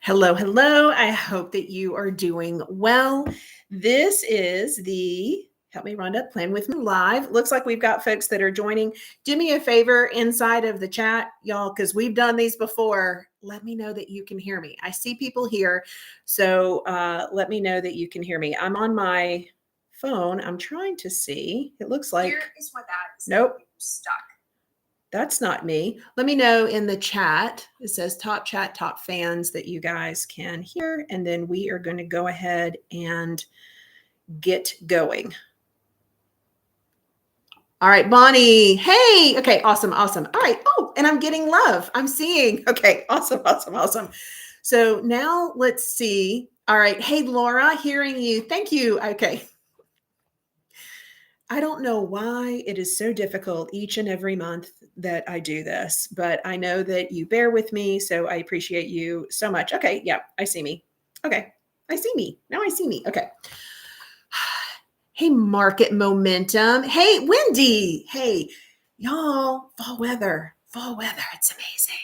Hello, hello. I hope that you are doing well. This is help me, Rhonda, Plan With Me Live. Looks like we've got folks that are joining. Do me a favor inside of the chat, y'all, because we've done these before. Let me know that you can hear me. I see people here. So let me know that you can hear me. I'm on my phone. I'm trying to see. It looks like. Here is what that is. Nope. Stuck. That's not me. Let me know in the chat. It says top chat, top fans that you guys can hear. And then we are going to go ahead and get going. All right, Bonnie. Hey. Okay. Awesome. Awesome. All right. Oh, and I'm getting love. I'm seeing. Okay. Awesome. Awesome. Awesome. So now let's see. All right. Hey, Laura, hearing you. Thank you. Okay. I don't know why it is so difficult each and every month that I do this, but I know that you bear with me. So I appreciate you so much. Okay. Yeah. I see me. Okay. I see me. Now I see me. Okay. Hey, market momentum. Hey, Wendy. Hey, y'all, fall weather. Fall weather. It's amazing.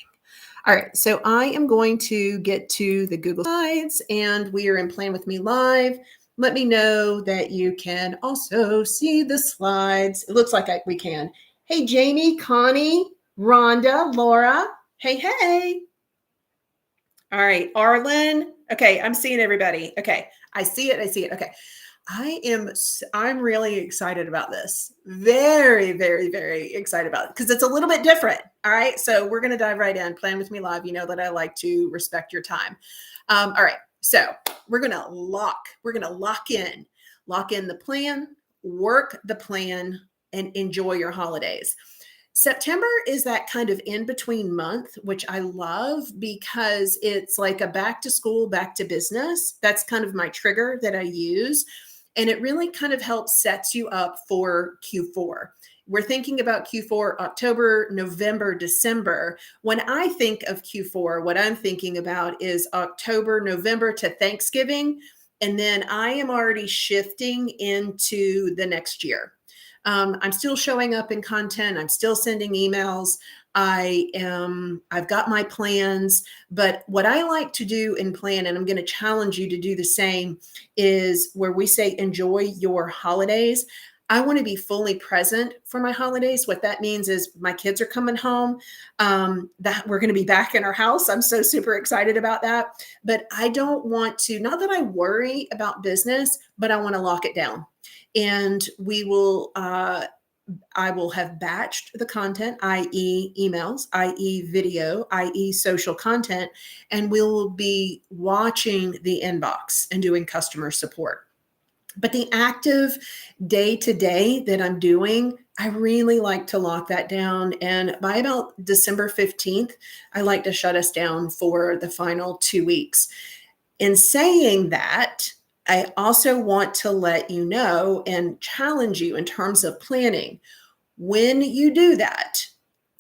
All right. So I am going to get to the Google Slides and we are in Plan With Me Live. Let me know that you can also see the slides. It looks like we can. Hey, Jamie, Connie, Rhonda, Laura. Hey, hey. All right, Arlen. Okay, I'm seeing everybody. Okay, I see it. I see it. Okay. I'm really excited about this. Very, very, very excited about it because it's a little bit different. All right. So we're going to dive right in. Plan With Me Live. You know that I like to respect your time. All right. So we're going to lock in the plan, work the plan, and enjoy your holidays. September is that kind of in between month, which I love because it's like a back to school, back to business. That's kind of my trigger that I use. And it really kind of helps sets you up for Q4. We're thinking about Q4, October, November, December. When I think of Q4, what I'm thinking about is October, November to Thanksgiving. And then I am already shifting into the next year. I'm still showing up in content. I'm still sending emails. I've got my plans, but what I like to do in plan, and I'm going to challenge you to do the same, is where we say, enjoy your holidays. I want to be fully present for my holidays. What that means is my kids are coming home, that we're going to be back in our house. I'm so super excited about that. But I don't want to, not that I worry about business, but I want to lock it down. And I will have batched the content, i.e. emails, i.e. video, i.e. social content, and we'll be watching the inbox and doing customer support. But the active day-to-day that I'm doing, I really like to lock that down. And by about December 15th, I like to shut us down for the final 2 weeks. In saying that, I also want to let you know and challenge you in terms of planning. When you do that,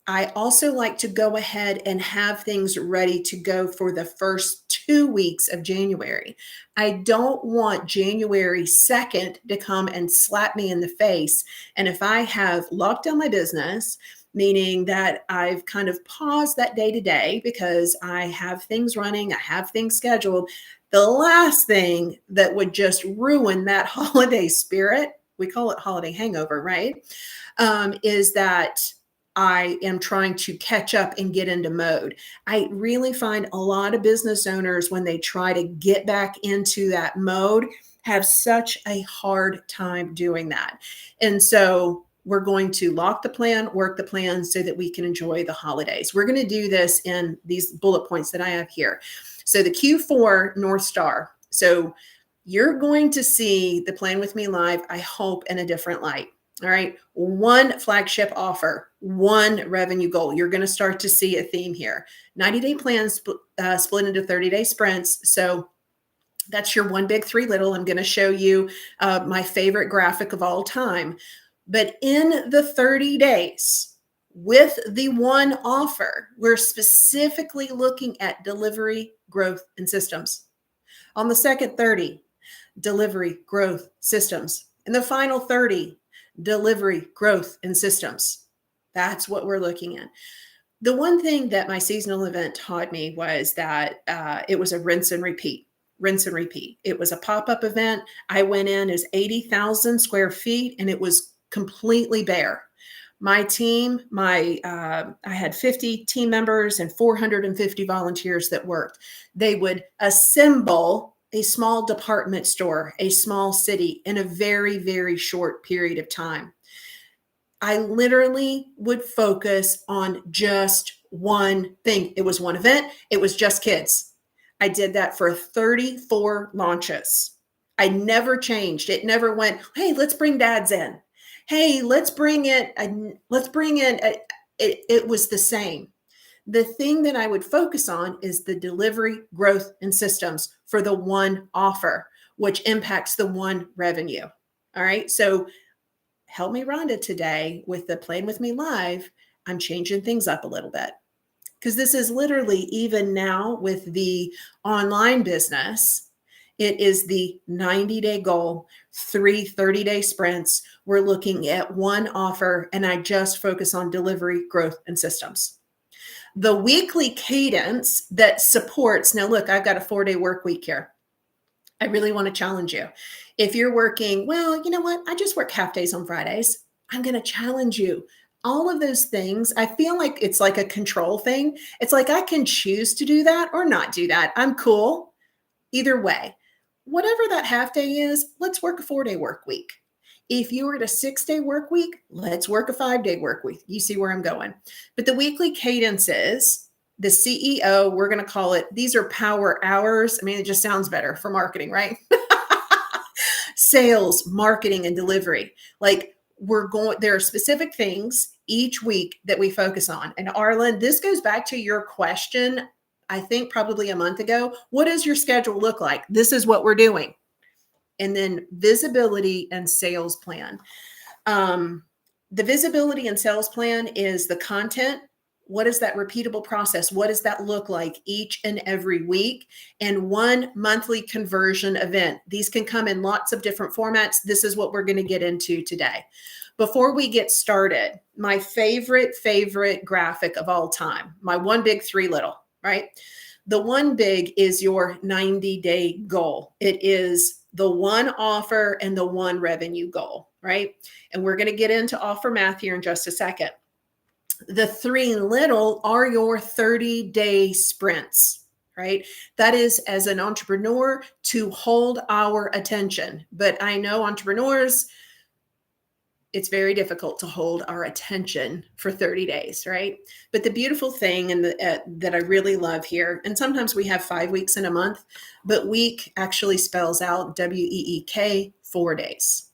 I also like to go ahead and have things ready to go for the first 2 weeks of January. I don't want January 2nd to come and slap me in the face. And if I have locked down my business, meaning that I've kind of paused that day to day because I have things running, I have things scheduled, the last thing that would just ruin that holiday spirit, we call it holiday hangover, right? Is that I am trying to catch up and get into mode. I really find a lot of business owners, when they try to get back into that mode, have such a hard time doing that. And so we're going to lock the plan, work the plan so that we can enjoy the holidays. We're going to do this in these bullet points that I have here. So the Q4 North Star. So you're going to see the Plan With Me Live, I hope, in a different light. All right. One flagship offer, one revenue goal. You're going to start to see a theme here. 90-day plans split into 30-day sprints. So that's your one big, three little. I'm going to show you my favorite graphic of all time. But in the 30 days, with the one offer, we're specifically looking at delivery, growth, and systems. On the second 30, delivery, growth, systems. In the final 30, delivery, growth, and systems. That's what we're looking at. The one thing that my seasonal event taught me was that it was a rinse and repeat. Rinse and repeat. It was a pop up event. I went in as 80,000 square feet and it was completely bare. My team, I had 50 team members and 450 volunteers that worked. They would assemble a small department store, a small city in a very, very short period of time. I literally would focus on just one thing. It was one event. It was just kids. I did that for 34 launches. I never changed. It never went, hey, let's bring dads in. Hey, let's bring in. It was the same. The thing that I would focus on is the delivery, growth, and systems for the one offer, which impacts the one revenue. All right. So help me, Rhonda, today with the Plan With Me Live. I'm changing things up a little bit because this is literally, even now with the online business, it is the 90-day goal, 3 30-day sprints. We're looking at one offer, and I just focus on delivery, growth, and systems. The weekly cadence that supports, now look, I've got a 4-day work week here. I really want to challenge you. If you're working, well, you know what? I just work half days on Fridays. I'm going to challenge you. All of those things, I feel like it's like a control thing. It's like I can choose to do that or not do that. I'm cool either way. Whatever that half day is, let's work a 4-day work week. If you were at a 6-day work week, let's work a 5-day work week. You see where I'm going. But the weekly cadence is the CEO, we're going to call it, these are power hours. I mean, it just sounds better for marketing, right? Sales, marketing, and delivery. Like there are specific things each week that we focus on. And Arlen, this goes back to your question, I think probably a month ago. What does your schedule look like? This is what we're doing. And then visibility and sales plan. The visibility and sales plan is the content. What is that repeatable process? What does that look like each and every week? And one monthly conversion event. These can come in lots of different formats. This is what we're going to get into today. Before we get started, my favorite graphic of all time, my one big, three little, right? The one big is your 90-day goal. It is the one offer and the one revenue goal, right? And we're going to get into offer math here in just a second. The three little are your 30-day sprints, right? That is, as an entrepreneur, to hold our attention. But I know entrepreneurs, it's very difficult to hold our attention for 30 days, right? But the beautiful thing and that I really love here, and sometimes we have 5 weeks in a month, but week actually spells out WEEK, 4 days.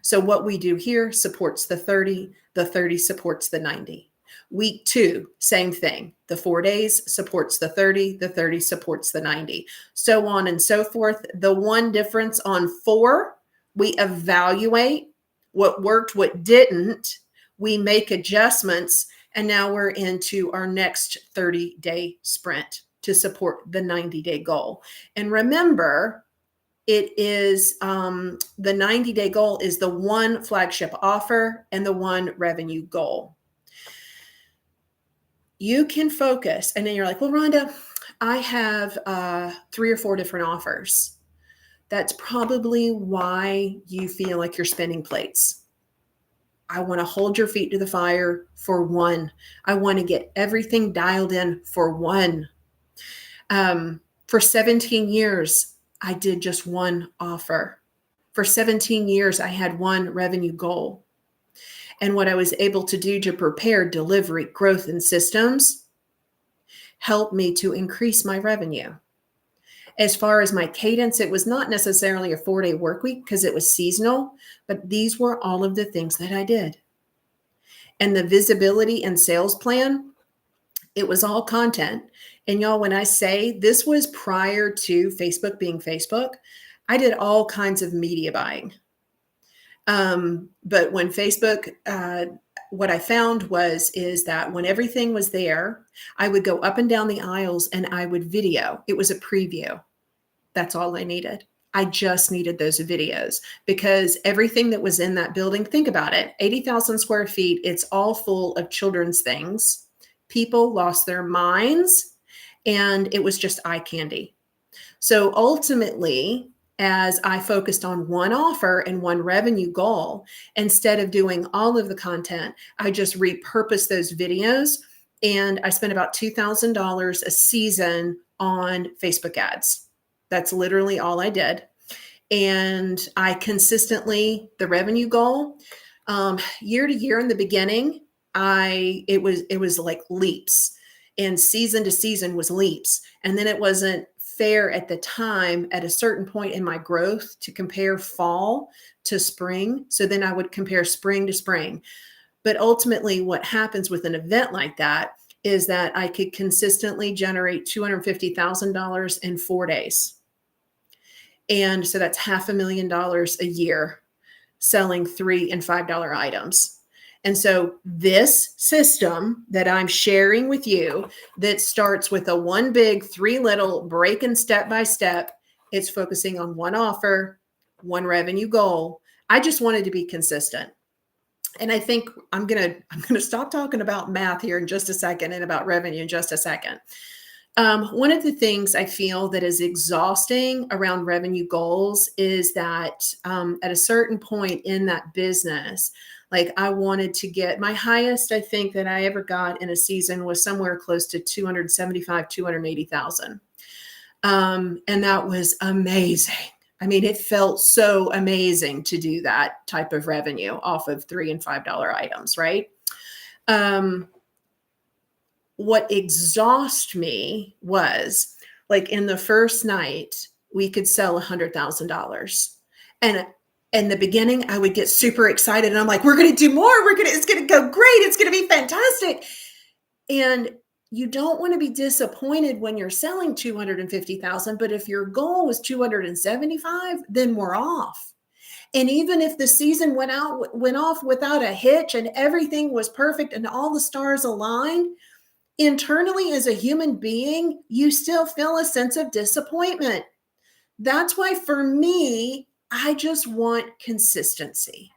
So what we do here supports the 30 supports the 90. Week 2, same thing. The 4 days supports the 30 supports the 90, so on and so forth. The one difference on 4, we evaluate what worked, what didn't, we make adjustments, and now we're into our next 30-day sprint to support the 90-day goal. And remember, it is the 90-day goal is the one flagship offer and the one revenue goal. You can focus, and then you're like, well, Rhonda, I have 3 or 4 different offers. That's probably why you feel like you're spinning plates. I want to hold your feet to the fire for one. I want to get everything dialed in for one. For 17 years, I did just one offer. For 17 years, I had one revenue goal. And what I was able to do to prepare delivery, growth, and systems helped me to increase my revenue. As far as my cadence, it was not necessarily a 4-day work week because it was seasonal, but these were all of the things that I did. And the visibility and sales plan, it was all content. And y'all, when I say this was prior to Facebook being Facebook, I did all kinds of media buying. But when Facebook, what I found is that when everything was there, I would go up and down the aisles and I would video. It was a preview. That's all I needed. I just needed those videos because everything that was in that building, think about it, 80,000 square feet, it's all full of children's things, People lost their minds, and it was just eye candy. So ultimately, as I focused on one offer and one revenue goal, instead of doing all of the content, I just repurposed those videos, and I spent about $2,000 a season on Facebook ads. That's literally all I did. And I consistently, the revenue goal, year to year in the beginning, it was like leaps, and season to season was leaps. And then it wasn't fair at the time at a certain point in my growth to compare fall to spring. So then I would compare spring to spring. But ultimately, what happens with an event like that is that I could consistently generate $250,000 in 4 days. And so that's $500,000 a year selling $3 and $5 items. And so this system that I'm sharing with you, that starts with a one big, three little, breaking step by step, it's focusing on one offer, one revenue goal. I just wanted to be consistent. And I think I'm gonna stop talking about math here in just a second and about revenue in just a second. One of the things I feel that is exhausting around revenue goals is that at a certain point in that business, like I wanted to get my highest, I think that I ever got in a season was somewhere close to 275, 280,000. And that was amazing. I mean, it felt so amazing to do that type of revenue off of $3 and $5 items, right? What exhausted me was like in the first night, we could sell $100,000. And in the beginning, I would get super excited and I'm like, we're going to do more. It's going to go great. It's going to be fantastic. And you don't want to be disappointed when you're selling 250,000, but if your goal was 275, then we're off. And even if the season went off without a hitch and everything was perfect and all the stars aligned, internally as a human being, you still feel a sense of disappointment. That's why for me, I just want consistency.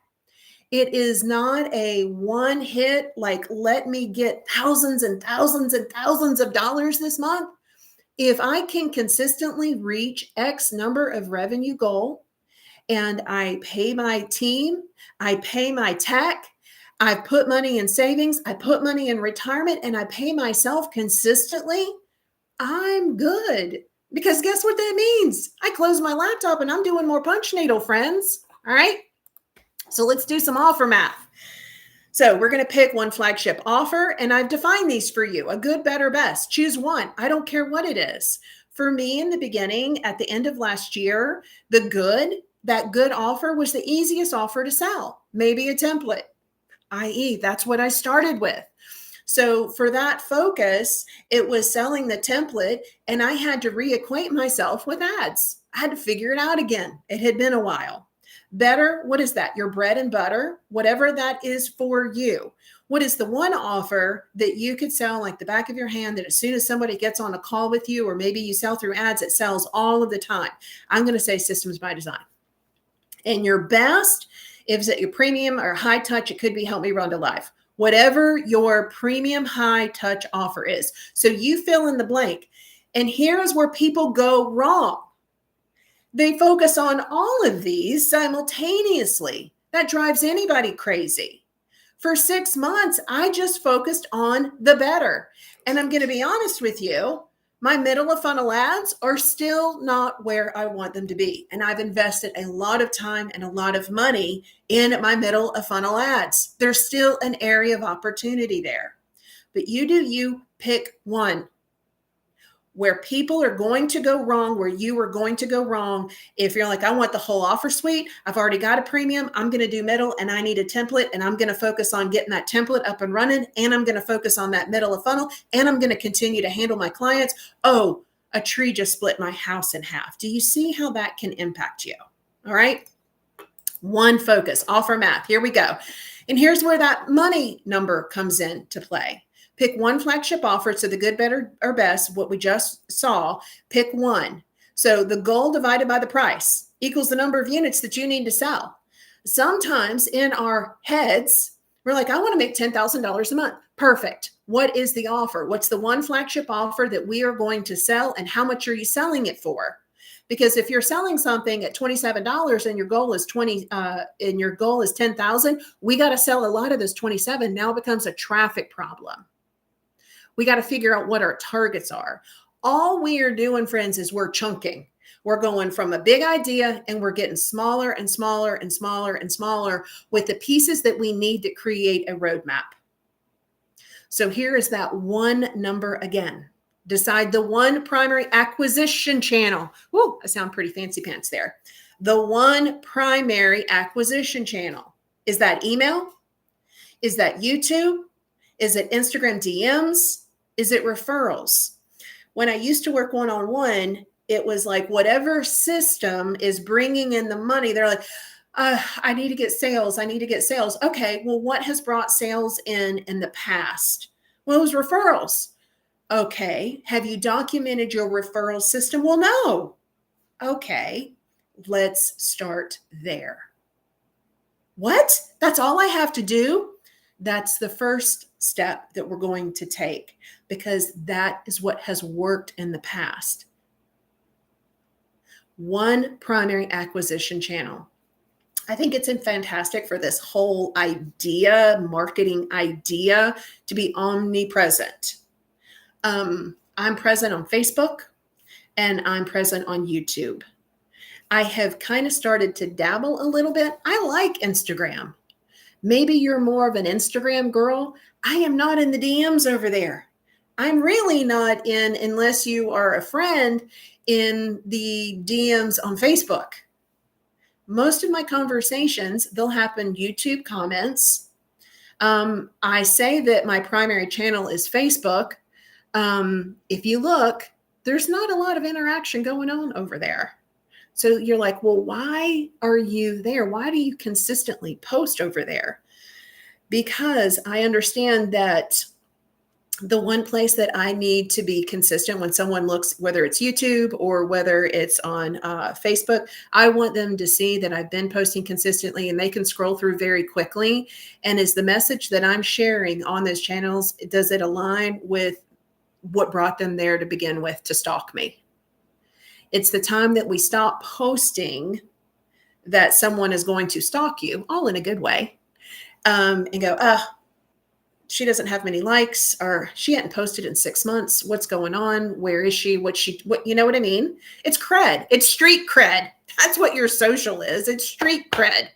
It is not a one hit, like, let me get thousands and thousands and thousands of dollars this month. If I can consistently reach X number of revenue goal and I pay my team, I pay my tech, I put money in savings, I put money in retirement, and I pay myself consistently, I'm good. Because guess what that means? I close my laptop and I'm doing more punch needle, friends. All right. So let's do some offer math. So we're going to pick one flagship offer, and I've defined these for you: a good, better, best. Choose one. I don't care what it is. For me in the beginning, at the end of last year, that good offer was the easiest offer to sell. Maybe a template, i.e., that's what I started with. So for that focus, it was selling the template, and I had to reacquaint myself with ads. I had to figure it out again. It had been a while. Better, what is that? Your bread and butter, whatever that is for you. What is the one offer that you could sell like the back of your hand, that as soon as somebody gets on a call with you, or maybe you sell through ads, it sells all of the time? I'm going to say systems by design. And your best, if it's your premium or high touch, it could be Help Me Rhonda Live. Whatever your premium high touch offer is. So you fill in the blank. And here's where people go wrong. They focus on all of these simultaneously. That drives anybody crazy. For 6 months, I just focused on the better. And I'm going to be honest with you, my middle of funnel ads are still not where I want them to be. And I've invested a lot of time and a lot of money in my middle of funnel ads. There's still an area of opportunity there. But you do you, pick one. Where people are going to go wrong, where you are going to go wrong. If you're like, I want the whole offer suite, I've already got a premium, I'm going to do middle, and I need a template, and I'm going to focus on getting that template up and running, and I'm going to focus on that middle of funnel, and I'm going to continue to handle my clients. Oh, a tree just split my house in half. Do you see how that can impact you? All right. One focus, offer math. Here we go. And here's where that money number comes into play. Pick one flagship offer. So the good, better, or best, what we just saw, pick one. So the goal divided by the price equals the number of units that you need to sell. Sometimes in our heads, we're like, I want to make $10,000 a month. Perfect. What is the offer? What's the one flagship offer that we are going to sell, and how much are you selling it for? Because if you're selling something at $27 and your goal is 20 and your goal is 10,000, we got to sell a lot of those 27. Now it becomes a traffic problem. We got to figure out what our targets are. All we are doing, friends, is we're chunking. We're going from a big idea and we're getting smaller and smaller and smaller and smaller with the pieces that we need to create a roadmap. So here is that one number again. Decide the one primary acquisition channel. Whoa, I sound pretty fancy pants there. The one primary acquisition channel. Is that email? Is that YouTube? Is it Instagram DMs? Is it referrals? When I used to work one-on-one, it was like whatever system is bringing in the money, they're like, I need to get sales. I need to get sales. Okay, well, what has brought sales in the past? Well, it was referrals. Okay, have you documented your referral system? Well, no. Okay, let's start there. What? That's all I have to do? That's the first step that we're going to take, because that is what has worked in the past. One primary acquisition channel. I think it's fantastic for this whole idea, marketing idea, to be omnipresent. I'm present on Facebook and I'm present on YouTube. I have kind of started to dabble a little bit. I like Instagram. Maybe you're more of an Instagram girl. I am not in the DMs over there. I'm really not in, unless you are a friend, in the DMs on Facebook. Most of my conversations, they'll happen YouTube comments. I say that my primary channel is Facebook. If you look, there's not a lot of interaction going on over there. So you're like, well, why are you there? Why do you consistently post over there? Because I understand that the one place that I need to be consistent when someone looks, whether it's YouTube or whether it's on Facebook, I want them to see that I've been posting consistently, and they can scroll through very quickly. And is the message that I'm sharing on those channels, does it align with what brought them there to begin with to stalk me? It's the time that we stop posting that someone is going to stalk you, all in a good way, and go, she doesn't have many likes, or she hadn't posted in 6 months. What's going on? Where is she? What, you know what I mean? It's cred. It's street cred. That's what your social is. It's street cred.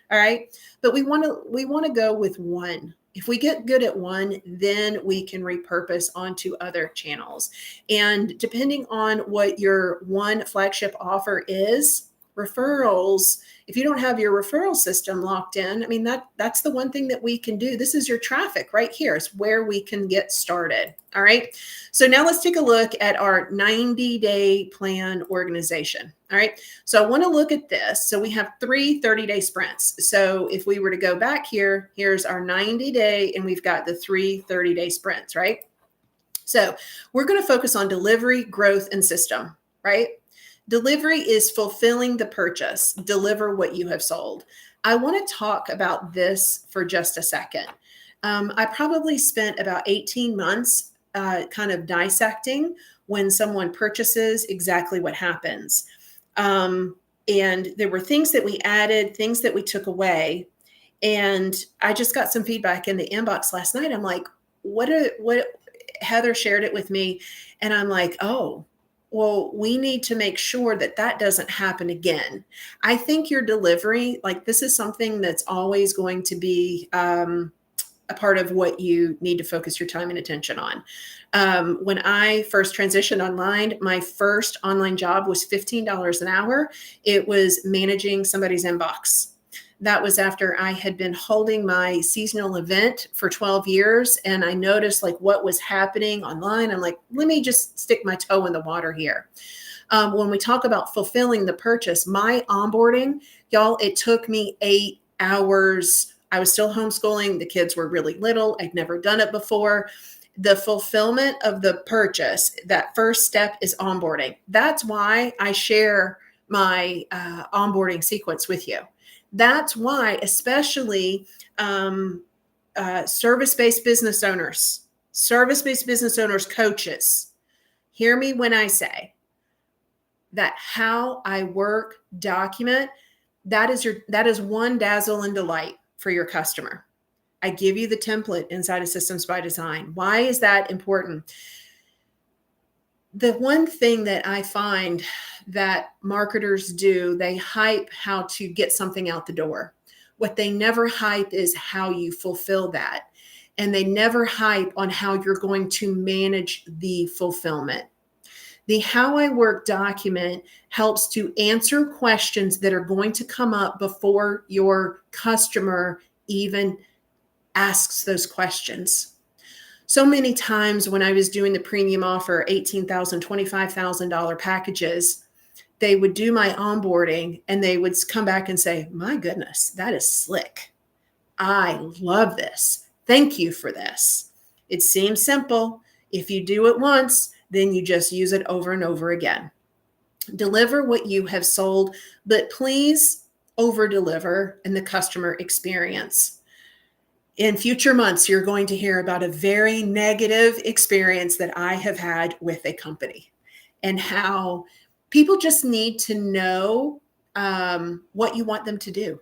All right. But we want to go with one. If we get good at one, then we can repurpose onto other channels. And depending on what your one flagship offer is, referrals, if you don't have your referral system locked in, I mean, that's the one thing that we can do. This is your traffic right here. It's where we can get started. All right. So now let's take a look at our 90-day plan organization. All right. So I want to look at this. So we have 3 30-day sprints. So if we were to go back here, here's our 90-day, and we've got the 3 30-day sprints, right? So we're going to focus on delivery, growth, and system, right? Delivery is fulfilling the purchase. Deliver what you have sold. I want to talk about this for just a second. I probably spent about 18 months kind of dissecting when someone purchases exactly what happens. And there were things that we added, things that we took away. And I just got some feedback in the inbox last night. I'm like, what Heather shared it with me. And I'm like, oh, well, we need to make sure that that doesn't happen again. I think your delivery, like, this is something that's always going to be a part of what you need to focus your time and attention on. When I first transitioned online, my first online job was $15 an hour. It was managing somebody's inbox. That was after I had been holding my seasonal event for 12 years. And I noticed like what was happening online. I'm like, let me just stick my toe in the water here. When we talk about fulfilling the purchase, my onboarding, y'all, it took me 8 hours. I was still homeschooling. The kids were really little. I'd never done it before. The fulfillment of the purchase, that first step is onboarding. That's why I share my onboarding sequence with you. That's why, especially service-based business owners, coaches, hear me when I say that how I work document, that is one dazzle and delight for your customer. I give you the template inside of Systems by Design. Why is that important? The one thing that I find that marketers do, they hype how to get something out the door. What they never hype is how you fulfill that. And they never hype on how you're going to manage the fulfillment. The How I Work document helps to answer questions that are going to come up before your customer even asks those questions. So many times when I was doing the premium offer, $18,000, $25,000 packages, they would do my onboarding and they would come back and say, my goodness, that is slick. I love this. Thank you for this. It seems simple. If you do it once, then you just use it over and over again. Deliver what you have sold, but please over deliver in the customer experience. In future months, you're going to hear about a very negative experience that I have had with a company and how people just need to know what you want them to do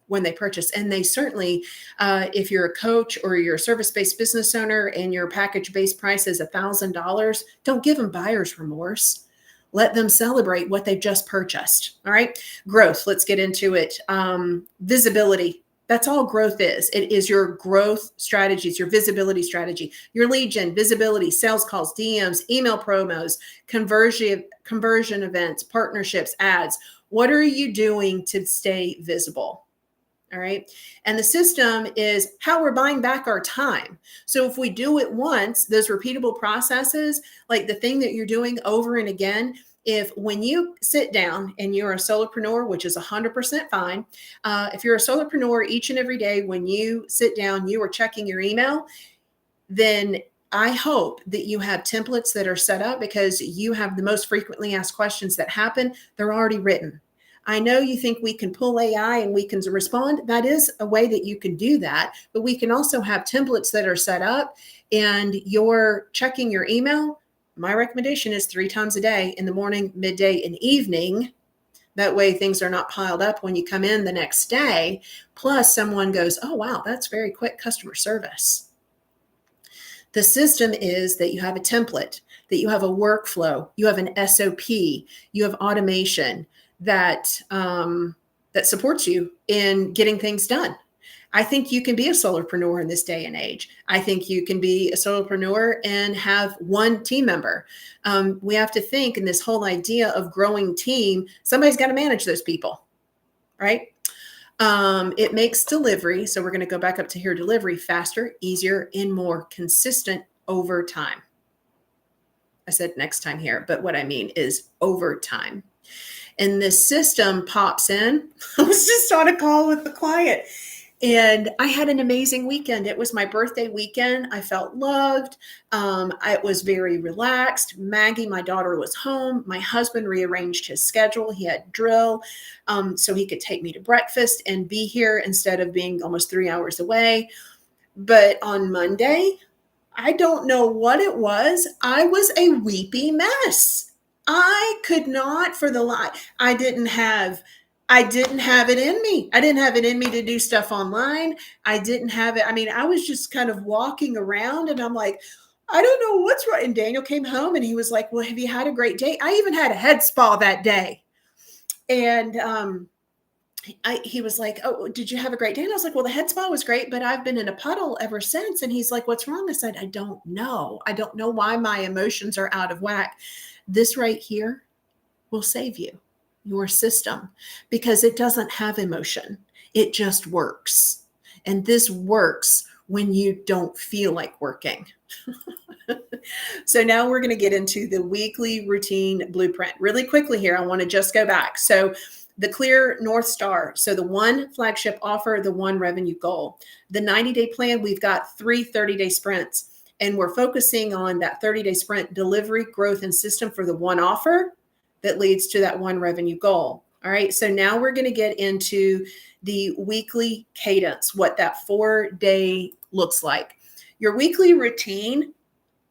when they purchase. And they certainly, if you're a coach or you're a service-based business owner and your package-based price is $1,000, don't give them buyer's remorse. Let them celebrate what they've just purchased. All right. Growth. Let's get into it. Visibility. That's all growth is. It is your growth strategies, your visibility strategy, your lead gen, visibility, sales calls, DMs, email promos, conversion events, partnerships, ads. What are you doing to stay visible? All right. And the system is how we're buying back our time. So if we do it once, those repeatable processes, like the thing that you're doing over and again, if when you sit down and you're a solopreneur, which is 100% fine, if you're a solopreneur each and every day, when you sit down, you are checking your email, then I hope that you have templates that are set up because you have the most frequently asked questions that happen. They're already written. I know you think we can pull AI and we can respond. That is a way that you can do that, but we can also have templates that are set up and you're checking your email. My recommendation is 3 times a day, in the morning, midday, and evening. That way things are not piled up when you come in the next day. Plus someone goes, oh, wow, that's very quick customer service. The system is that you have a template, that you have a workflow, you have an SOP, you have automation that supports you in getting things done. I think you can be a solopreneur in this day and age. I think you can be a solopreneur and have one team member. We have to think in this whole idea of growing team, somebody's got to manage those people, right? It makes delivery. So we're going to go back up to here, delivery faster, easier, and more consistent over time. I said next time here, but what I mean is over time. And this system pops in. I was just on a call with the client and I had an amazing weekend. It was my birthday weekend. I felt loved. I was very relaxed. Maggie, my daughter, was home. My husband rearranged his schedule. He had drill so he could take me to breakfast and be here instead of being almost 3 hours away. But on Monday, I don't know what it was. I was a weepy mess. I could not for the life. I didn't have it in me. I didn't have it in me to do stuff online. I didn't have it. I mean, I was just kind of walking around and I'm like, I don't know what's right. And Daniel came home and he was like, well, have you had a great day? I even had a head spa that day. And he was like, oh, did you have a great day? And I was like, well, the head spa was great, but I've been in a puddle ever since. And he's like, what's wrong? I said, I don't know. I don't know why my emotions are out of whack. This right here will save you, your system, because it doesn't have emotion. It just works. And this works when you don't feel like working. So now we're going to get into the weekly routine blueprint. Really quickly here, I want to just go back. So the clear North Star. So the one flagship offer, the one revenue goal. The 90-day plan, we've got 3 30-day sprints. And we're focusing on that 30-day sprint delivery, growth, and system for the one offer that leads to that one revenue goal. All right. So now we're going to get into the weekly cadence, what that 4-day looks like. Your weekly routine,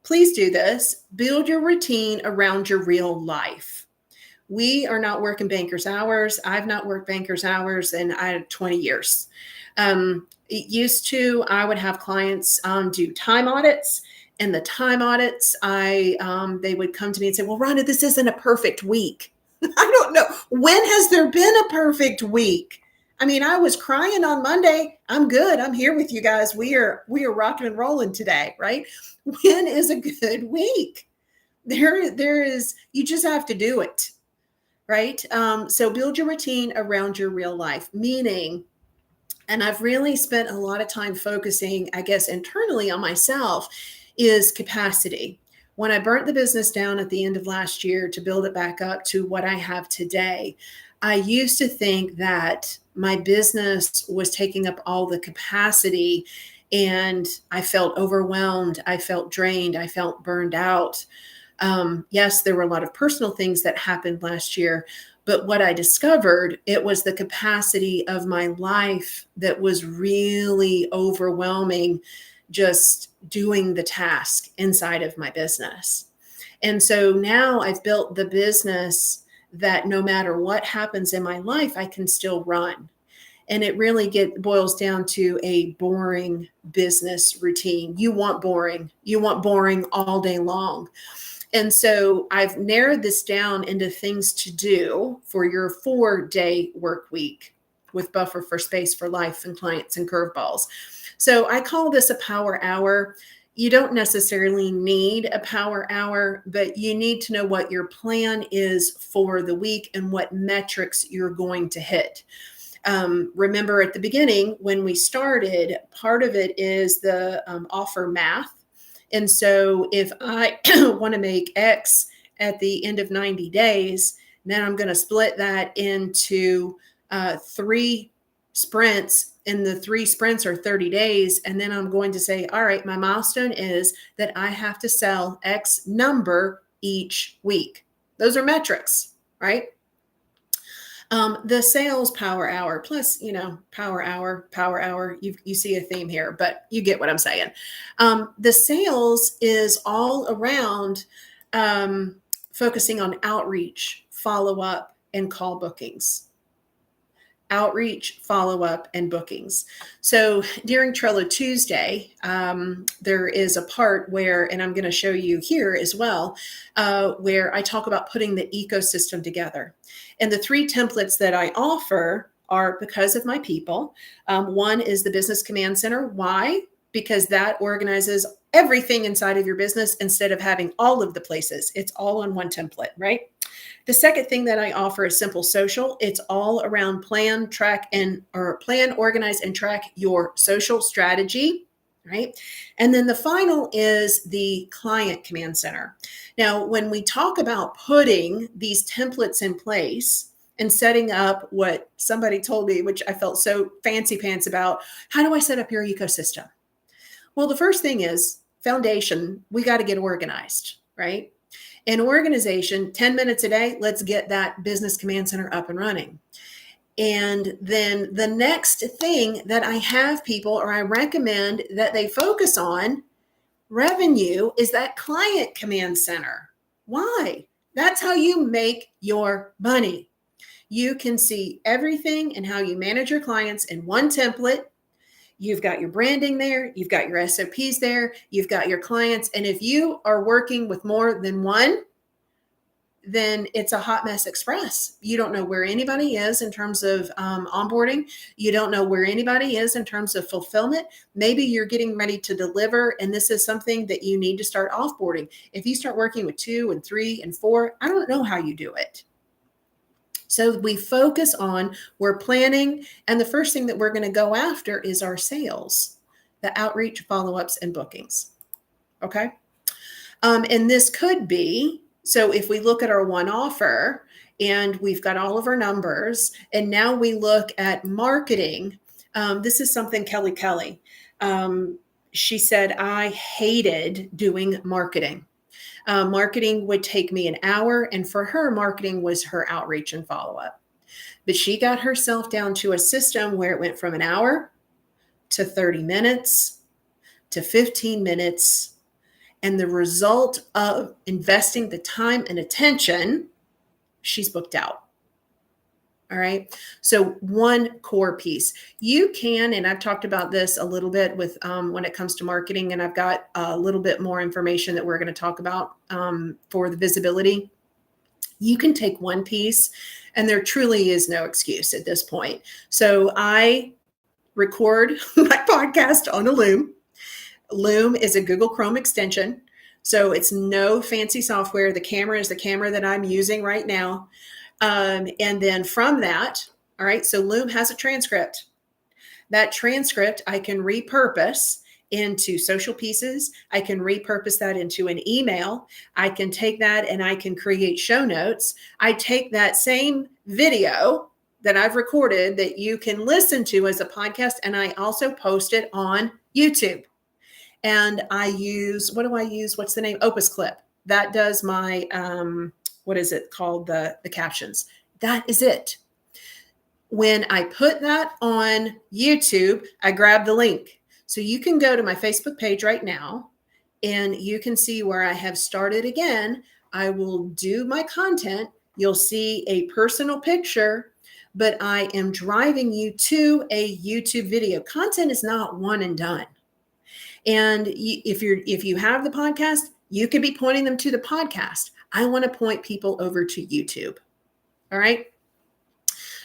please do this. Build your routine around your real life. We are not working banker's hours. I've not worked banker's hours in 20 years. It used to, I would have clients do time audits, and the time audits, they would come to me and say, "Well, Rhonda, this isn't a perfect week." I don't know. When has there been a perfect week? I mean, I was crying on Monday. I'm good. I'm here with you guys. We are rocking and rolling today, right? When is a good week? There is. You just have to do it, right? So build your routine around your real life, meaning, and I've really spent a lot of time focusing, I guess, internally on myself, is capacity. When I burnt the business down at the end of last year to build it back up to what I have today, I used to think that my business was taking up all the capacity, and I felt overwhelmed. I felt drained. I felt burned out. Yes, there were a lot of personal things that happened last year, but what I discovered, it was the capacity of my life that was really overwhelming, just doing the task inside of my business. And so now I've built the business that no matter what happens in my life, I can still run. And it really boils down to a boring business routine. You want boring. You want boring all day long. And so I've narrowed this down into things to do for your 4-day work week with buffer for space for life and clients and curveballs. So I call this a power hour. You don't necessarily need a power hour, but you need to know what your plan is for the week and what metrics you're going to hit. Remember at the beginning when we started, part of it is the offer math. And so if I want to make X at the end of 90 days, then I'm going to split that into 3 sprints, and the 3 sprints are 30 days. And then I'm going to say, all right, my milestone is that I have to sell X number each week. Those are metrics, right? The sales power hour plus, power hour, you see a theme here, but you get what I'm saying. The sales is all around focusing on outreach, follow up, and call bookings. Outreach, follow up, and bookings. So during Trello Tuesday, there is a part where, and I'm going to show you here as well, where I talk about putting the ecosystem together. And the 3 templates that I offer are because of my people. One is the Business Command Center. Why? Because that organizes everything inside of your business instead of having all of the places. It's all on one template, right? The second thing that I offer is Simple Social. It's all around plan, organize, and track your social strategy, right? And then the final is the Client Command Center. Now, when we talk about putting these templates in place and setting up what somebody told me, which I felt so fancy pants about, how do I set up your ecosystem? Well, the first thing is foundation. We got to get organized, right? An organization, 10 minutes a day, let's get that Business Command Center up and running. And then the next thing that I have people, or I recommend that they focus on, revenue, is that Client Command Center. Why? That's how you make your money. You can see everything and how you manage your clients in one template. You've got your branding there. You've got your SOPs there. You've got your clients. And if you are working with more than one, then it's a hot mess express. You don't know where anybody is in terms of onboarding. You don't know where anybody is in terms of fulfillment. Maybe you're getting ready to deliver, and this is something that you need to start offboarding. If you start working with 2 and 3 and 4, I don't know how you do it. So we focus on, we're planning, and the first thing that we're going to go after is our sales, the outreach, follow-ups, and bookings. Okay. And this could be, so if we look at our one offer and we've got all of our numbers, and now we look at marketing, this is something Kelly, she said, I hated doing marketing. Marketing would take me an hour, and for her, marketing was her outreach and follow-up. But she got herself down to a system where it went from an hour to 30 minutes to 15 minutes. And the result of investing the time and attention, she's booked out. All right. So one core piece you can, and I've talked about this a little bit with when it comes to marketing, and I've got a little bit more information that we're going to talk about for the visibility. You can take one piece, and there truly is no excuse at this point. So I record my podcast on a Loom. Loom is a Google Chrome extension. So it's no fancy software. The camera is the camera that I'm using right now. And then from that, all right, so Loom has a transcript. That transcript I can repurpose into social pieces. I can repurpose that into an email. I can take that and I can create show notes. I take that same video that I've recorded that you can listen to as a podcast, and I also post it on YouTube. And I use, what do I use? What's the name? Opus Clip. That does my, what is it called? The captions. That is it. When I put that on YouTube, I grab the link. So you can go to my Facebook page right now and you can see where I have started again. I will do my content. You'll see a personal picture, but I am driving you to a YouTube video. Content is not one and done. And if you have the podcast, you could be pointing them to the podcast. I want to point people over to YouTube. All right.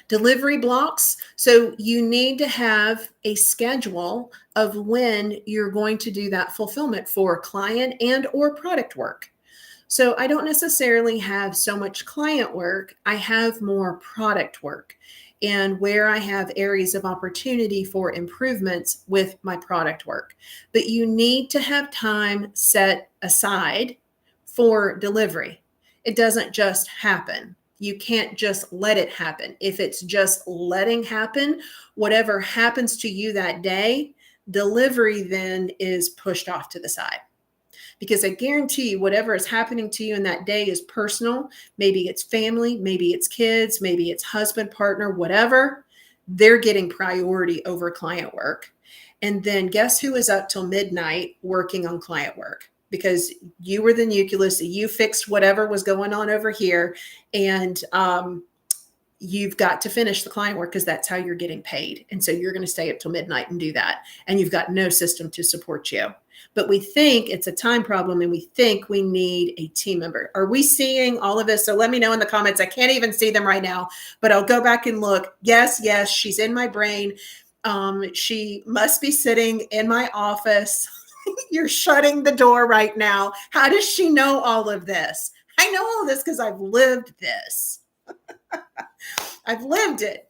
Delivery blocks. So you need to have a schedule of when you're going to do that fulfillment for client and or product work. So I don't necessarily have so much client work. I have more product work, and where I have areas of opportunity for improvements with my product work. But you need to have time set aside for delivery. It doesn't just happen. You can't just let it happen. If it's just letting happen, whatever happens to you that day, delivery then is pushed off to the side. Because I guarantee you, whatever is happening to you in that day is personal. Maybe it's family, maybe it's kids, maybe it's husband, partner, whatever. They're getting priority over client work. And then guess who is up till midnight working on client work? Because you were the nucleus, you fixed whatever was going on over here. And you've got to finish the client work because that's how you're getting paid. And so you're going to stay up till midnight and do that. And you've got no system to support you. But we think it's a time problem, and we think we need a team member. Are we seeing all of this? So let me know in the comments. I can't even see them right now, but I'll go back and look. Yes, she's in my brain. She must be sitting in my office. You're shutting the door right now. How does she know all of this? I know all this because I've lived this. I've lived it.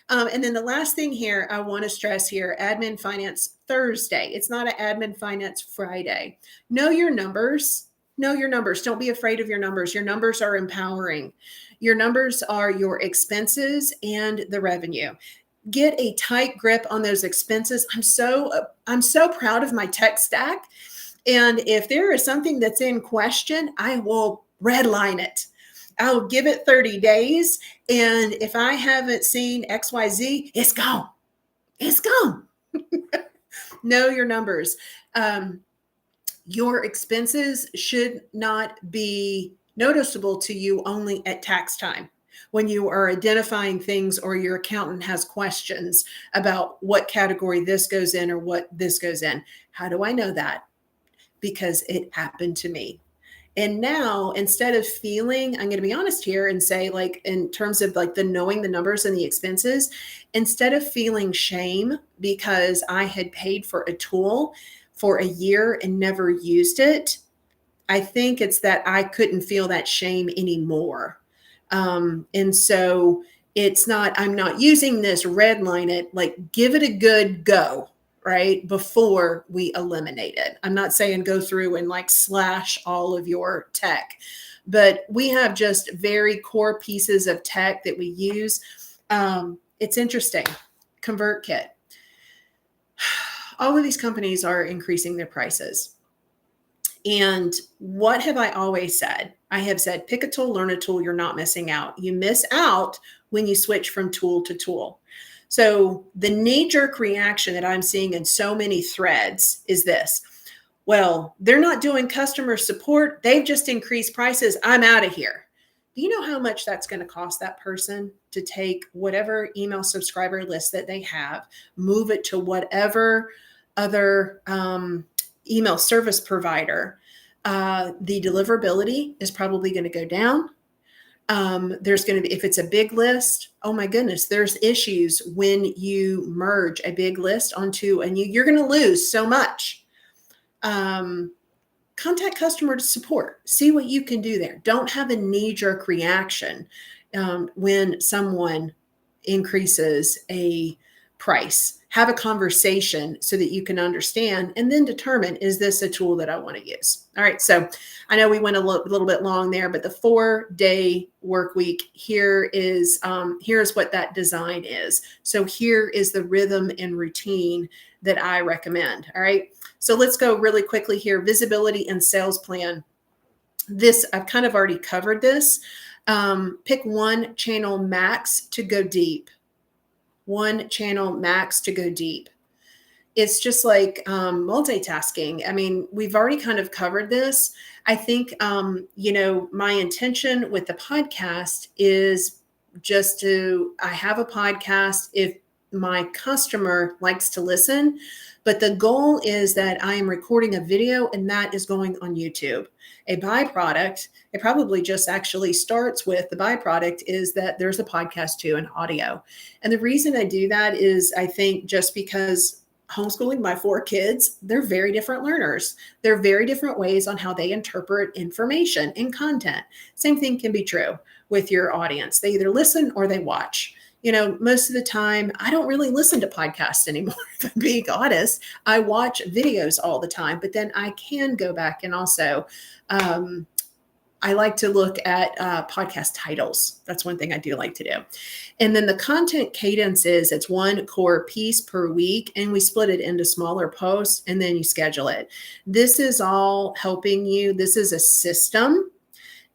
And then the last thing here, I want to stress here, Admin Finance Thursday. It's not an Admin Finance Friday. Know your numbers. Know your numbers. Don't be afraid of your numbers. Your numbers are empowering. Your numbers are your expenses and the revenue. Get a tight grip on those expenses. I'm so proud of my tech stack. And if there is something that's in question, I will redline it. I'll give it 30 days. And if I haven't seen XYZ, it's gone. It's gone. Know your numbers. Your expenses should not be noticeable to you only at tax time, when you are identifying things or your accountant has questions about what category this goes in or what this goes in. How do I know that? Because it happened to me. And now, instead of feeling, I'm going to be honest here and say, like, in terms of like the knowing the numbers and the expenses, instead of feeling shame because I had paid for a tool for a year and never used it, I think it's that I couldn't feel that shame anymore. And so it's not, I'm not using this, redline it, like give it a good go. Right before we eliminate it. I'm not saying go through and like slash all of your tech, but we have just very core pieces of tech that we use. It's interesting. ConvertKit. All of these companies are increasing their prices. And what have I always said? I have said, pick a tool, learn a tool. You're not missing out. You miss out when you switch from tool to tool. So the knee-jerk reaction that I'm seeing in so many threads is this. Well, they're not doing customer support. They've just increased prices. I'm out of here. Do you know how much that's going to cost that person to take whatever email subscriber list that they have, move it to whatever other email service provider? The deliverability is probably going to go down. There's going to be, if it's a big list, oh my goodness, there's issues when you merge a big list onto a new, you're going to lose so much. Contact customer support, see what you can do there. Don't have a knee-jerk reaction when someone increases a price. Have a conversation so that you can understand and then determine, is this a tool that I want to use? All right. So I know we went a little bit long there, but the 4-day work week, here's what that design is. So here is the rhythm and routine that I recommend. All right. So let's go really quickly here. Visibility and sales plan. This, I've kind of already covered this. Pick one channel max to go deep. One channel max to go deep. It's just like multitasking. I mean, we've already kind of covered this. I think, my intention with the podcast is just I have a podcast if my customer likes to listen, but the goal is that I am recording a video and that is going on YouTube. A byproduct, it probably just actually starts with the byproduct is that there's a podcast too and audio. And the reason I do that is I think just because homeschooling my 4 kids, they're very different learners. They're very different ways on how they interpret information and content. Same thing can be true with your audience. They either listen or they watch. Most of the time, I don't really listen to podcasts anymore, if I'm being honest. I watch videos all the time, but then I can go back and also, I like to look at podcast titles. That's one thing I do like to do. And then the content cadence it's one core piece per week, and we split it into smaller posts, and then you schedule it. This is all helping you. This is a system.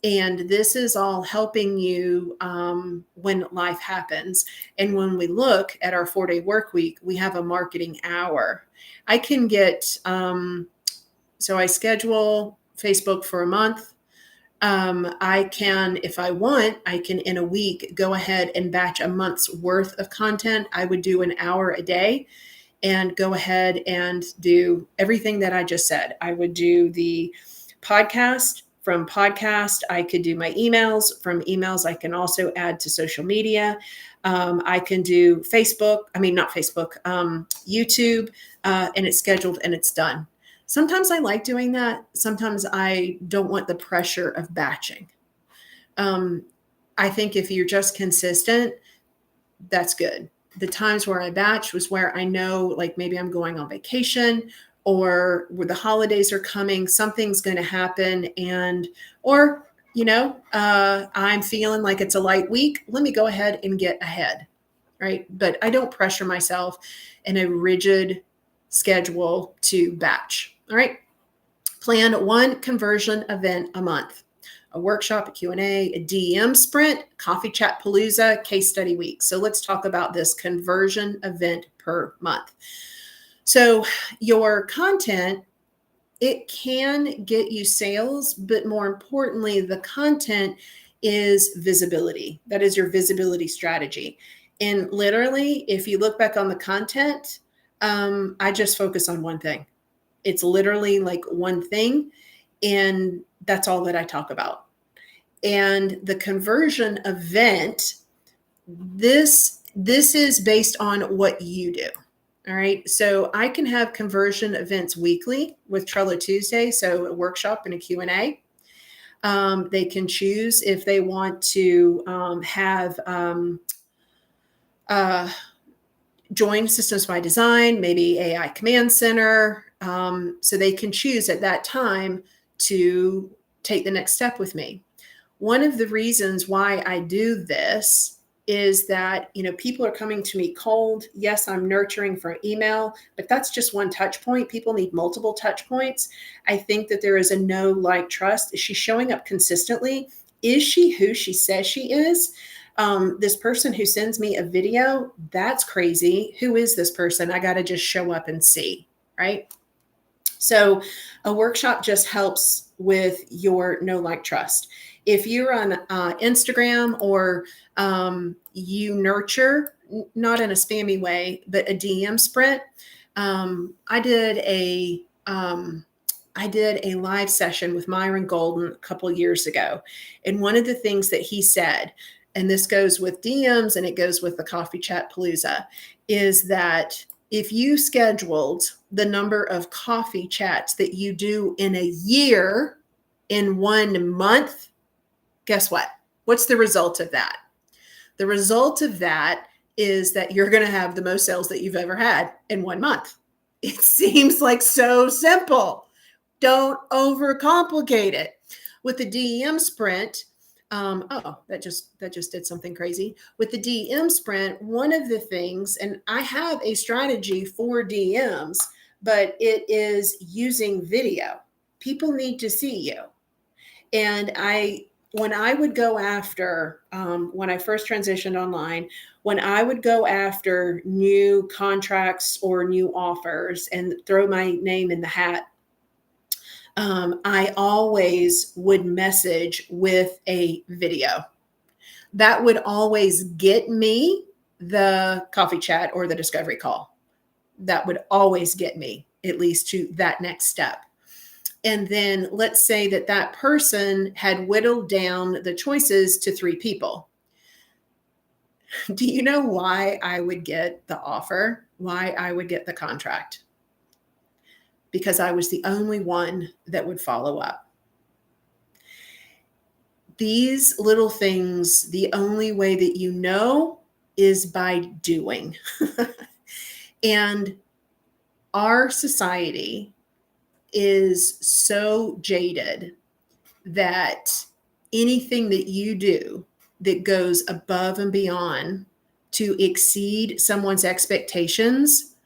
And this is all helping you when life happens. And when we look at our 4-day work week, we have a marketing hour. I can get, so I schedule Facebook for a month. I can, if I want, I can in a week go ahead and batch a month's worth of content. I would do an hour a day and go ahead and do everything that I just said. I would do the podcast. From podcast, I could do my emails. From emails, I can also add to social media. I can do YouTube, and it's scheduled and it's done. Sometimes I like doing that. Sometimes I don't want the pressure of batching. I think if you're just consistent, that's good. The times where I batch was where I know, like maybe I'm going on vacation or where the holidays are coming, something's going to happen. I'm feeling like it's a light week. Let me go ahead and get ahead. Right. But I don't pressure myself in a rigid schedule to batch. All right. Plan one conversion event a month, a workshop, a Q&A, a DM sprint, coffee chat palooza, case study week. So let's talk about this conversion event per month. So your content, it can get you sales, but more importantly, the content is visibility. That is your visibility strategy. And literally, if you look back on the content, I just focus on one thing. It's literally like one thing, and that's all that I talk about. And the conversion event, this is based on what you do. All right. So I can have conversion events weekly with Trello Tuesday. So a workshop and a Q&A. They can choose if they want to have join Systems by Design, maybe AI Command Center. So they can choose at that time to take the next step with me. One of the reasons why I do this is that, people are coming to me cold. Yes, I'm nurturing for email, but that's just one touch point. People need multiple touch points. I think that there is a know, like, trust. Is she showing up consistently? Is she who she says she is? This person who sends me a video, that's crazy. Who is this person? I got to just show up and see, right? So a workshop just helps with your know, like, trust. If you're on Instagram or you nurture, not in a spammy way, but a DM sprint, I did a live session with Myron Golden a couple years ago. And one of the things that he said, and this goes with DMs and it goes with the Coffee Chat Palooza, is that if you scheduled the number of coffee chats that you do in a year in 1 month, guess what? What's the result of that? The result of that is that you're going to have the most sales that you've ever had in 1 month. It seems like so simple. Don't overcomplicate it. With the DEM sprint, that just did something crazy. With the DM sprint, one of the things, and I have a strategy for DMs, but it is using video. People need to see you. And when I would go after, when I first transitioned online, when I would go after new contracts or new offers and throw my name in the hat, I always would message with a video. That would always get me the coffee chat or the discovery call. That would always get me at least to that next step. And then let's say that person had whittled down the choices to 3 people. Do you know why I would get the offer? Why I would get the contract? Because I was the only one that would follow up. These little things, the only way that you know is by doing. And our society is so jaded that anything that you do that goes above and beyond to exceed someone's expectations,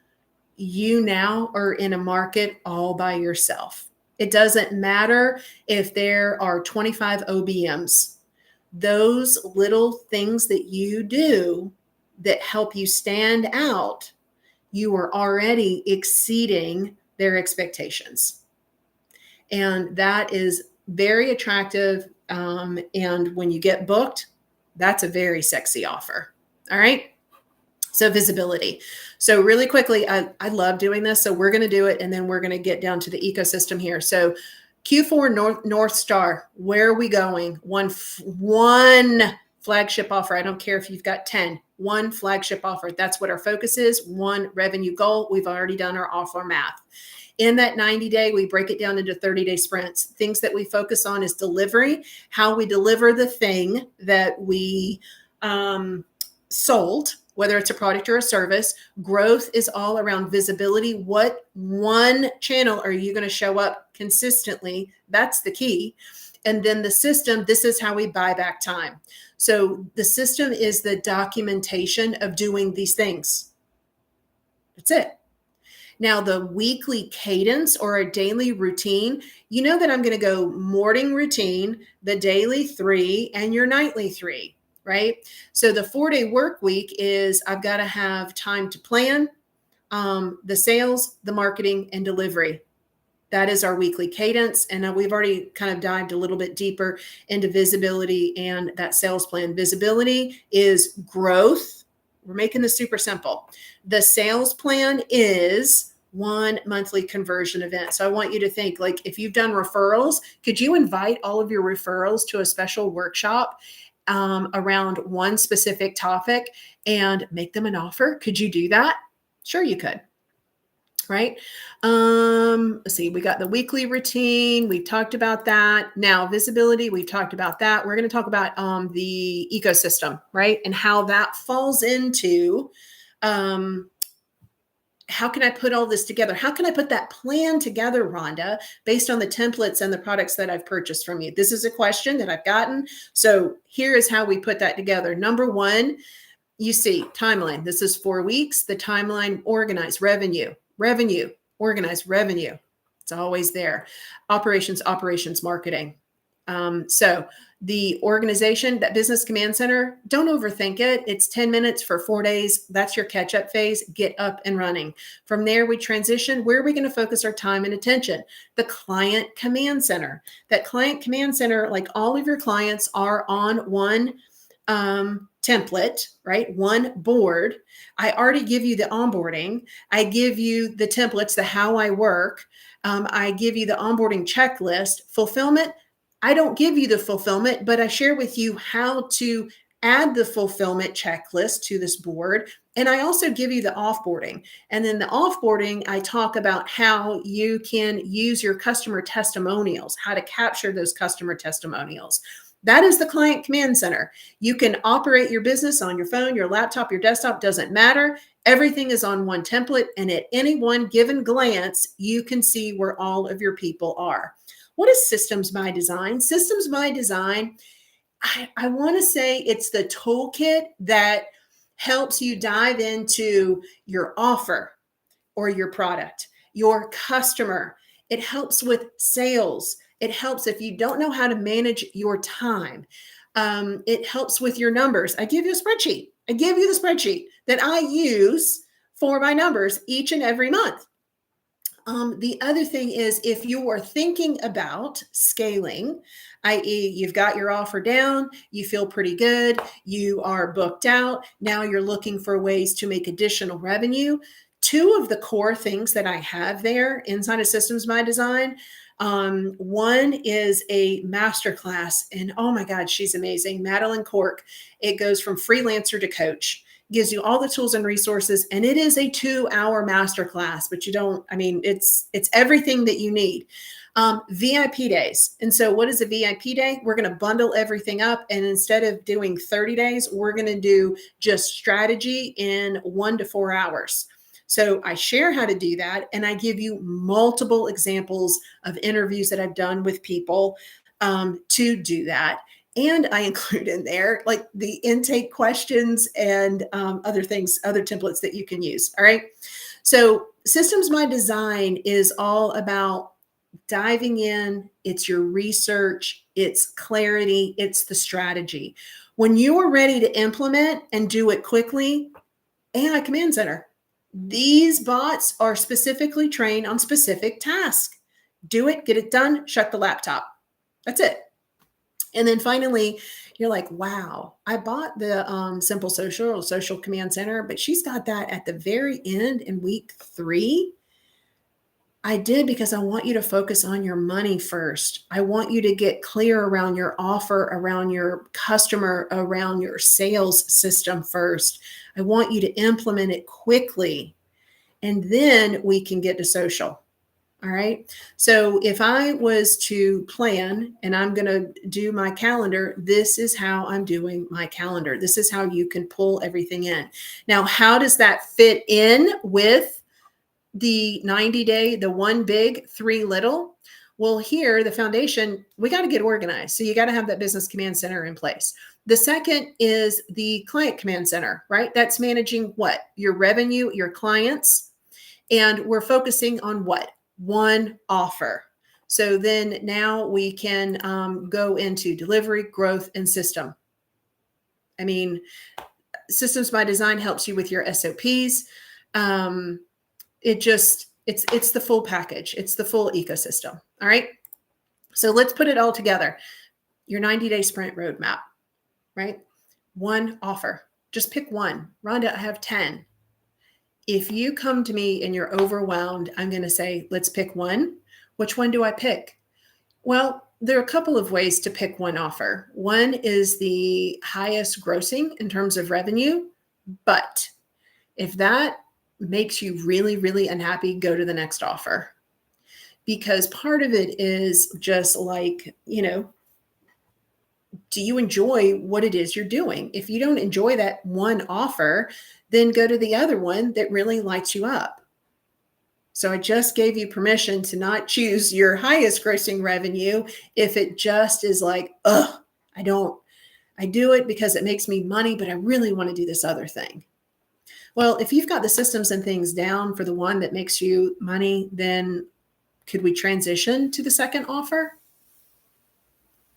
you now are in a market all by yourself. It doesn't matter if there are 25 OBMs. Those little things that you do that help you stand out, you are already exceeding their expectations. And that is very attractive. And when you get booked, that's a very sexy offer. All right. So visibility. So really quickly, I love doing this. So we're going to do it. And then we're going to get down to the ecosystem here. So Q4 North Star, where are we going? One flagship offer. I don't care if you've got 10, one flagship offer. That's what our focus is. One revenue goal. We've already done our offer math. In that 90-day, we break it down into 30-day sprints. Things that we focus on is delivery, how we deliver the thing that we sold, whether it's a product or a service. Growth is all around visibility. What one channel are you going to show up consistently? That's the key. And then the system, this is how we buy back time. So the system is the documentation of doing these things. That's it. Now, the weekly cadence or a daily routine, you know that I'm going to go morning routine, the daily 3, and your nightly 3, right? So the 4-day work week is I've got to have time to plan the sales, the marketing, and delivery. That is our weekly cadence. And we've already kind of dived a little bit deeper into visibility and that sales plan. Visibility is growth. We're making this super simple. The sales plan is one monthly conversion event. So I want you to think, like, if you've done referrals, could you invite all of your referrals to a special workshop around one specific topic and make them an offer? Could you do that? Sure, you could. Right? Let's see, we got the weekly routine. We've talked about that. Now, visibility, we've talked about that. We're going to talk about the ecosystem, right? And how that falls into how can I put all this together? How can I put that plan together, Rhonda, based on the templates and the products that I've purchased from you? This is a question that I've gotten. So here is how we put that together. Number one, you see timeline. This is 4 weeks. The timeline, organize revenue, organize revenue. It's always there. Operations, marketing. So the organization, that business command center, don't overthink it. It's 10 minutes for 4 days. That's your catch up phase. Get up and running. From there, we transition. Where are we going to focus our time and attention? The client command center. That client command center, like all of your clients are on one template, right? One board. I already give you the onboarding. I give you the templates, the how I work. I give you the onboarding checklist. Fulfillment, I don't give you the fulfillment, but I share with you how to add the fulfillment checklist to this board. And I also give you the offboarding. And then the offboarding, I talk about how you can use your customer testimonials, how to capture those customer testimonials. That is the client command center. You can operate your business on your phone, your laptop, your desktop, doesn't matter. Everything is on one template. And at any one given glance, you can see where all of your people are. What is systems by design? Systems by design, I want to say it's the toolkit that helps you dive into your offer or your product, your customer. It helps with sales. It helps if you don't know how to manage your time. It helps with your numbers. I give you a spreadsheet. I give you the spreadsheet that I use for my numbers each and every month. The other thing is if you are thinking about scaling, i.e., you've got your offer down, you feel pretty good, you are booked out, now you're looking for ways to make additional revenue. Two of the core things that I have there inside of Systems by Design, one is a masterclass, and oh my God, she's amazing. Madeline Cork. It goes from freelancer to coach. Gives you all the tools and resources, and it is a 2-hour masterclass, but it's everything that you need. VIP days. And so what is a VIP day? We're going to bundle everything up. And instead of doing 30 days, we're going to do just strategy in 1 to 4 hours. So I share how to do that. And I give you multiple examples of interviews that I've done with people to do that. And I include in there like the intake questions and other things, other templates that you can use. All right. So Systems by Design is all about diving in. It's your research, it's clarity, it's the strategy. When you are ready to implement and do it quickly, AI Command Center. These bots are specifically trained on specific tasks. Do it, get it done, shut the laptop. That's it. And then finally, you're like, wow, I bought the Simple Social Command Center, but she's got that at the very end in week 3. I did because I want you to focus on your money first. I want you to get clear around your offer, around your customer, around your sales system first. I want you to implement it quickly, and then we can get to social. All right. So if I was to plan and I'm going to do my calendar, this is how I'm doing my calendar. This is how you can pull everything in. Now, how does that fit in with the 90-day, the 1 big, 3 little? Well, here, the foundation, we got to get organized. So you got to have that business command center in place. The second is the client command center, right? That's managing what? Your revenue, your clients. And we're focusing on what? One offer. So then now we can go into delivery, growth, and system. I mean, Systems by Design helps you with your SOPs. It's the full package. It's the full ecosystem. All right. So let's put it all together. Your 90-day sprint roadmap, right? One offer. Just pick one. Rhonda, I have 10. If you come to me and you're overwhelmed, I'm going to say, let's pick one. Which one do I pick? Well, there are a couple of ways to pick one offer. One is the highest grossing in terms of revenue. But if that makes you really, really unhappy, go to the next offer. Because part of it is just like, do you enjoy what it is you're doing? If you don't enjoy that one offer, then go to the other one that really lights you up. So I just gave you permission to not choose your highest grossing revenue if it just is like, I do it because it makes me money, but I really want to do this other thing. Well, if you've got the systems and things down for the one that makes you money, then could we transition to the second offer?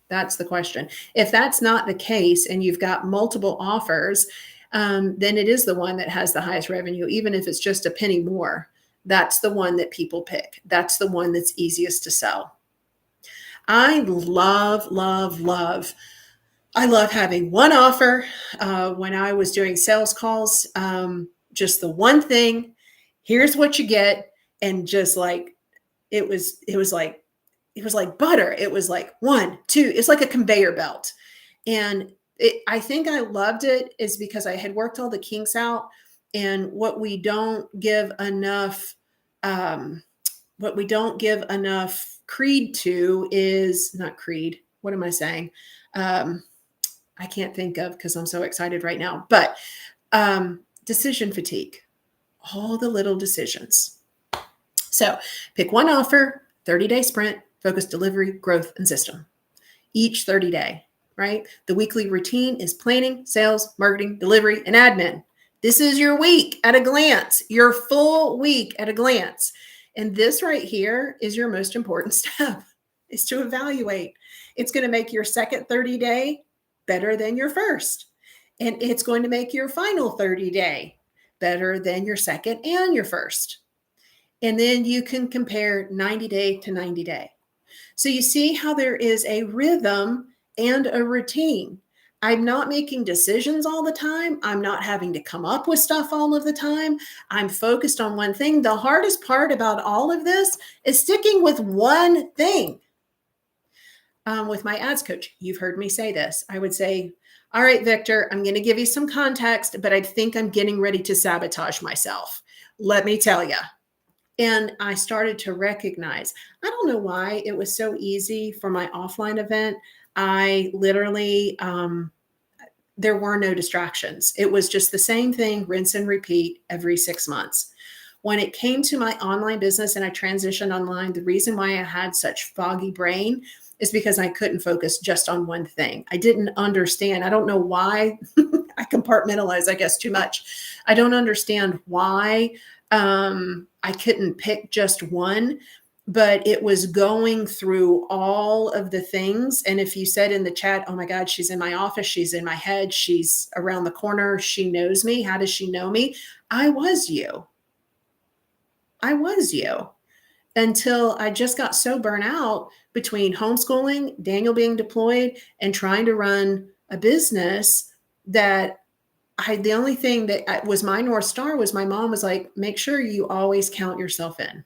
That's the question. If that's not the case and you've got multiple offers, then it is the one that has the highest revenue, even if it's just a penny more. That's the one that people pick. That's the one that's easiest to sell. I love, love, love. I love having one offer. When I was doing sales calls, just the one thing. Here's what you get, and just like it was like butter. It was like one, two. It's like a conveyor belt, and I think I loved it is because I had worked all the kinks out, and um, what we don't give enough creed to is not creed. What am I saying? Um, I can't think of because I'm so excited right now. But decision fatigue, all the little decisions. So pick one offer, 30-day sprint, focus, delivery, growth, and system. Each 30-day, right? The weekly routine is planning, sales, marketing, delivery, and admin. This is your week at a glance, your full week at a glance. And this right here is your most important step, is to evaluate. It's going to make your second 30-day better than your first. And it's going to make your final 30-day better than your second and your first. And then you can compare 90-day to 90-day. So you see how there is a rhythm and a routine. I'm not making decisions all the time. I'm not having to come up with stuff all of the time. I'm focused on one thing. The hardest part about all of this is sticking with one thing. With my ads coach, you've heard me say this. I would say, all right, Victor, I'm going to give you some context, but I think I'm getting ready to sabotage myself. Let me tell you. And I started to recognize, I don't know why it was so easy for my offline event. I literally, there were no distractions. It was just the same thing, rinse and repeat every 6 months. When it came to my online business and I transitioned online, the reason why I had such foggy brain is because I couldn't focus just on one thing. I didn't understand. I don't know why. I compartmentalize, I guess, too much. I don't understand why I couldn't pick just one, but it was going through all of the things. And if you said in the chat, oh my God, she's in my office, she's in my head, she's around the corner, she knows me. How does she know me? I was you. I was you. Until I just got so burnt out between homeschooling, Daniel being deployed, and trying to run a business that the only thing that was my North Star was my mom was like, make sure you always count yourself in.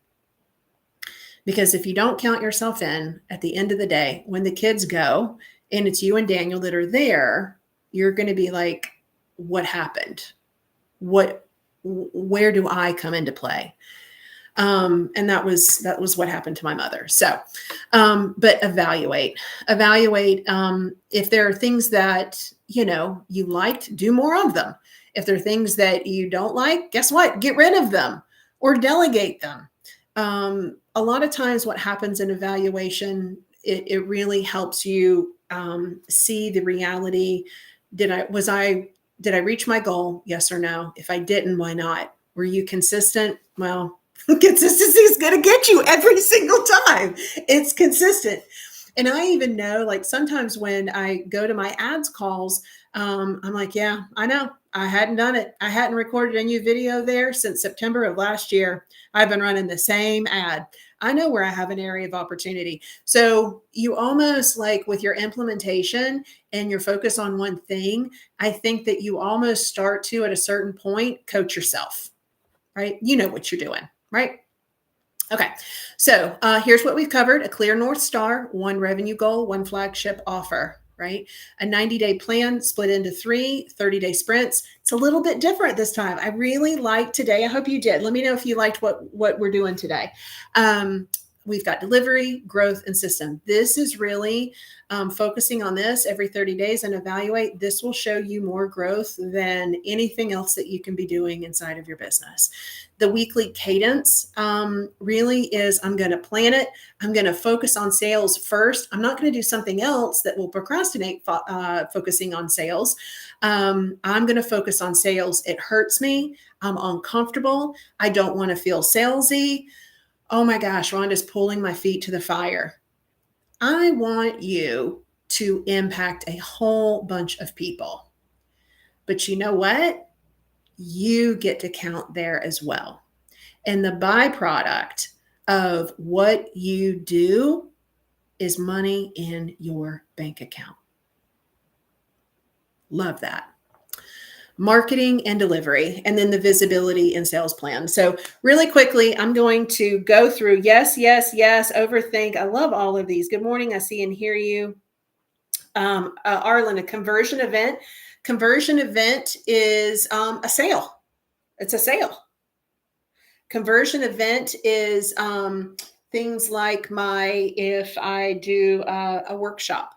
Because if you don't count yourself in at the end of the day, when the kids go and it's you and Daniel that are there, you're going to be like, what happened? Where do I come into play? And that was what happened to my mother. So, but evaluate, if there are things that, you liked, do more of them. If there are things that you don't like, guess what? Get rid of them or delegate them. A lot of times what happens in evaluation, it really helps you, see the reality. Did I reach my goal? Yes or no? If I didn't, why not? Were you consistent? Well, consistency is going to get you every single time. It's consistent. And I even know, like, sometimes when I go to my ads calls, I'm like, yeah, I know. I hadn't done it. I hadn't recorded a new video there since September of last year. I've been running the same ad. I know where I have an area of opportunity. So you almost, like, with your implementation and your focus on one thing, I think that you almost start to, at a certain point, coach yourself, right? You know what you're doing, right? Okay, so here's what we've covered: a clear North Star, one revenue goal, one flagship offer, right? A 90-day plan split into 3 30-day sprints. It's a little bit different this time. I really liked today. I hope you did. Let me know if you liked what we're doing today. We've got delivery, growth, and system. This is really focusing on this every 30 days and evaluate. This will show you more growth than anything else that you can be doing inside of your business. The weekly cadence really is, I'm going to plan it. I'm going to focus on sales first. I'm not going to do something else that will procrastinate focusing on sales. I'm going to focus on sales. It hurts me. I'm uncomfortable. I don't want to feel salesy. Oh my gosh, Rhonda's pulling my feet to the fire. I want you to impact a whole bunch of people. But you know what? You get to count there as well. And the byproduct of what you do is money in your bank account. Love that. Marketing and delivery, and then the visibility and sales plan. So really quickly, I'm going to go through yes, yes, yes, overthink. I love all of these. Good morning. I see and hear you. Arlen, a conversion event. Conversion event is a sale. It's a sale. Conversion event is things like if I do a workshop.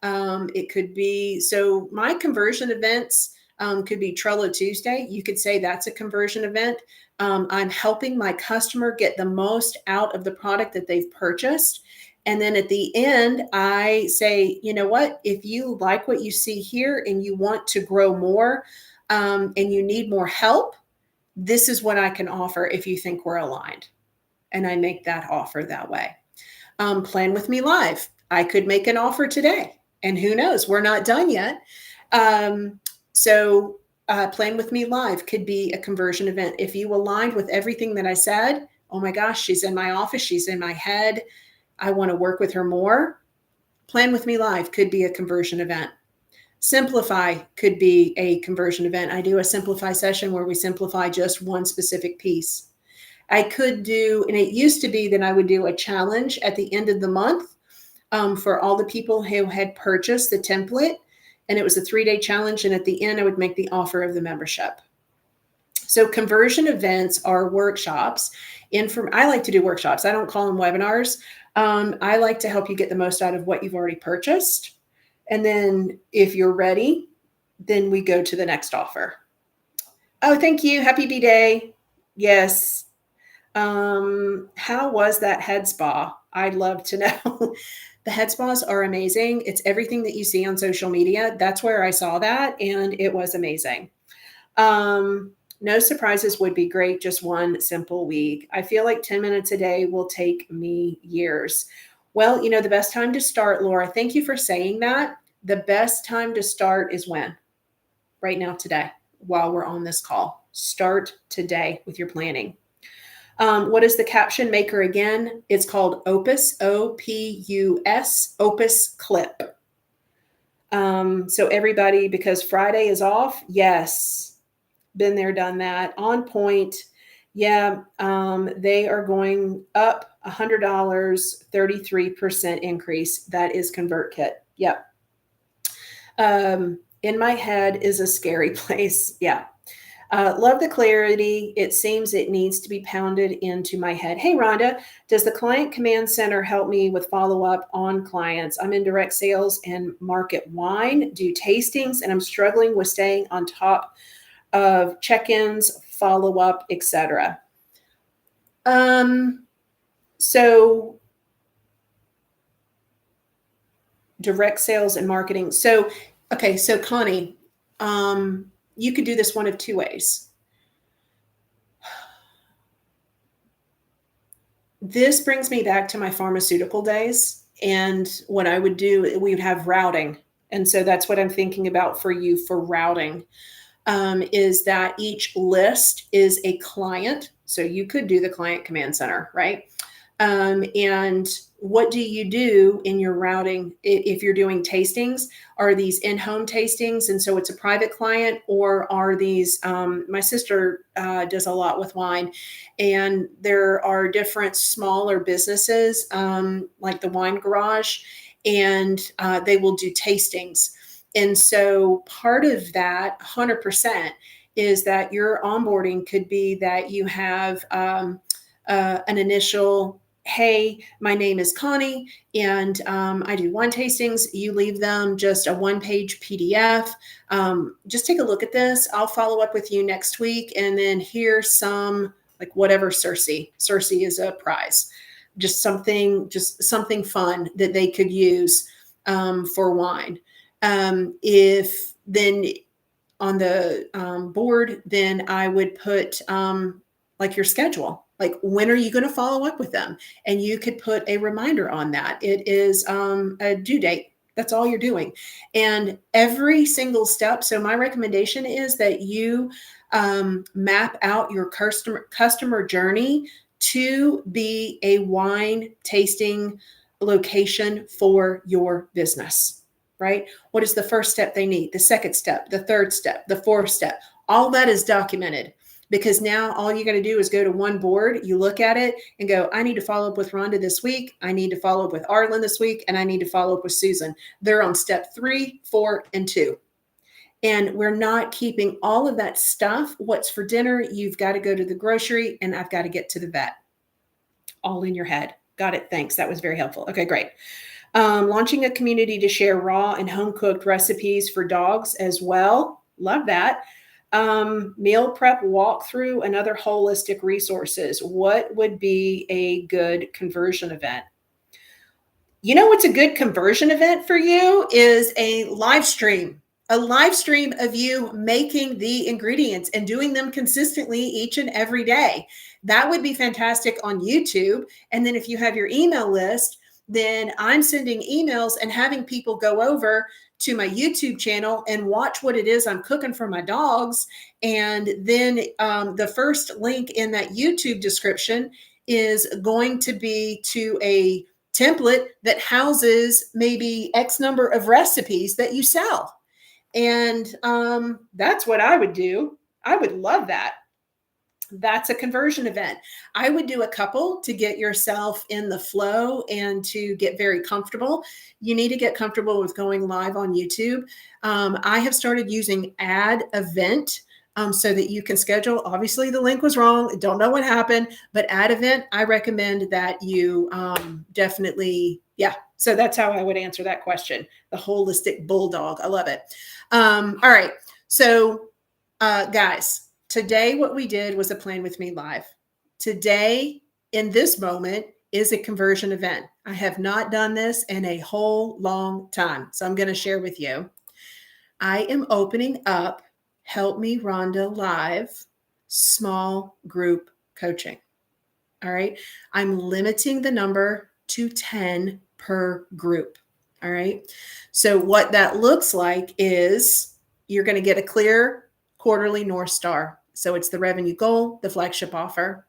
It could be, so my conversion events could be Trello Tuesday. You could say that's a conversion event. I'm helping my customer get the most out of the product that they've purchased. And then at the end, I say, you know what, if you like what you see here and you want to grow more and you need more help, this is what I can offer if you think we're aligned. And I make that offer that way. Plan with me live. I could make an offer today. And who knows, we're not done yet. So Plan with me live could be a conversion event. If you aligned with everything that I said, oh my gosh, she's in my office, she's in my head, I want to work with her more. Plan with me live could be a conversion event. Simplify could be a conversion event. I do a simplify session where we simplify just one specific piece. I could do, and it used to be that I would do a challenge at the end of the month for all the people who had purchased the template. And it was a 3-day challenge. And at the end, I would make the offer of the membership. So conversion events are workshops. I like to do workshops. I don't call them webinars. I like to help you get the most out of what you've already purchased. And then if you're ready, then we go to the next offer. Oh, thank you. Happy B-Day. Yes. How was that head spa? I'd love to know. The head spas are amazing. It's everything that you see on social media. That's where I saw that, and it was amazing. No surprises would be great. Just one simple week. I feel like 10 minutes a day will take me years. Well, the best time to start, Laura, thank you for saying that. The best time to start is when? Right now, today, while we're on this call. Start today with your planning. What is the caption maker again? It's called Opus, O-P-U-S, Opus Clip. So everybody, because Friday is off, yes, been there, done that, on point. Yeah, they are going up $100, 33% increase. That is ConvertKit. Yep. In my head is a scary place. Yeah. Love the clarity. It seems it needs to be pounded into my head. Hey, Rhonda, does the Client Command Center help me with follow-up on clients? I'm in direct sales and market wine, do tastings, and I'm struggling with staying on top of check-ins, follow-up, etc. So direct sales and marketing. So Connie, you could do this one of two ways. This brings me back to my pharmaceutical days, and what I would do, we would have routing. And so that's what I'm thinking about for you for routing, is that each list is a client. So you could do the Client Command Center, right? And what do you do in your routing if you're doing tastings? Are these in-home tastings, and so it's a private client, or are these, my sister does a lot with wine, and there are different smaller businesses like the Wine Garage, and they will do tastings. And so part of that 100% is that your onboarding could be that you have an initial, hey, my name is Connie, and I do wine tastings. You leave them just a 1-page PDF. Just take a look at this. I'll follow up with you next week. And then here's some, like whatever, Cersei is a prize. Just something fun that they could use for wine. If then on the board, then I would put like your schedule. Like, when are you going to follow up with them? And you could put a reminder on that. It is a due date. That's all you're doing. And every single step. So my recommendation is that you map out your customer journey to be a wine tasting location for your business, right? What is the first step they need? The second step, the third step, the fourth step. All that is documented, because now all you got to do is go to one board, you look at it and go, I need to follow up with Rhonda this week. I need to follow up with Arlen this week. And I need to follow up with Susan. They're on step 3, 4, and 2. And we're not keeping all of that stuff. What's for dinner? You've got to go to the grocery, and I've got to get to the vet. All in your head. Got it. Thanks. That was very helpful. Okay, great. Launching a community to share raw and home cooked recipes for dogs as well. Love that. Meal prep walkthrough and other holistic resources. What would be a good conversion event? You know what's a good conversion event for you is a live stream of you making the ingredients and doing them consistently each and every day. That would be fantastic on YouTube. And then if you have your email list, then I'm sending emails and having people go over to my YouTube channel and watch what it is I'm cooking for my dogs. And then the first link in that YouTube description is going to be to a template that houses maybe X number of recipes that you sell. And that's what I would do. I would love that. That's a conversion event. I would do a couple to get yourself in the flow and to get very comfortable. You need to get comfortable with going live on YouTube. I have started using Add Event so that you can schedule. Obviously, the link was wrong. Don't know what happened, but Add Event, I recommend that you definitely, yeah. So that's how I would answer that question. The holistic bulldog. I love it. All right. So guys, today, what we did was a Plan With Me Live. Today, in this moment, is a conversion event. I have not done this in a whole long time. So I'm going to share with you. I am opening up Help Me Rhonda Live small group coaching. All right. I'm limiting the number to 10 per group. All right. So what that looks like is you're going to get a clear quarterly North Star. So it's the revenue goal, the flagship offer,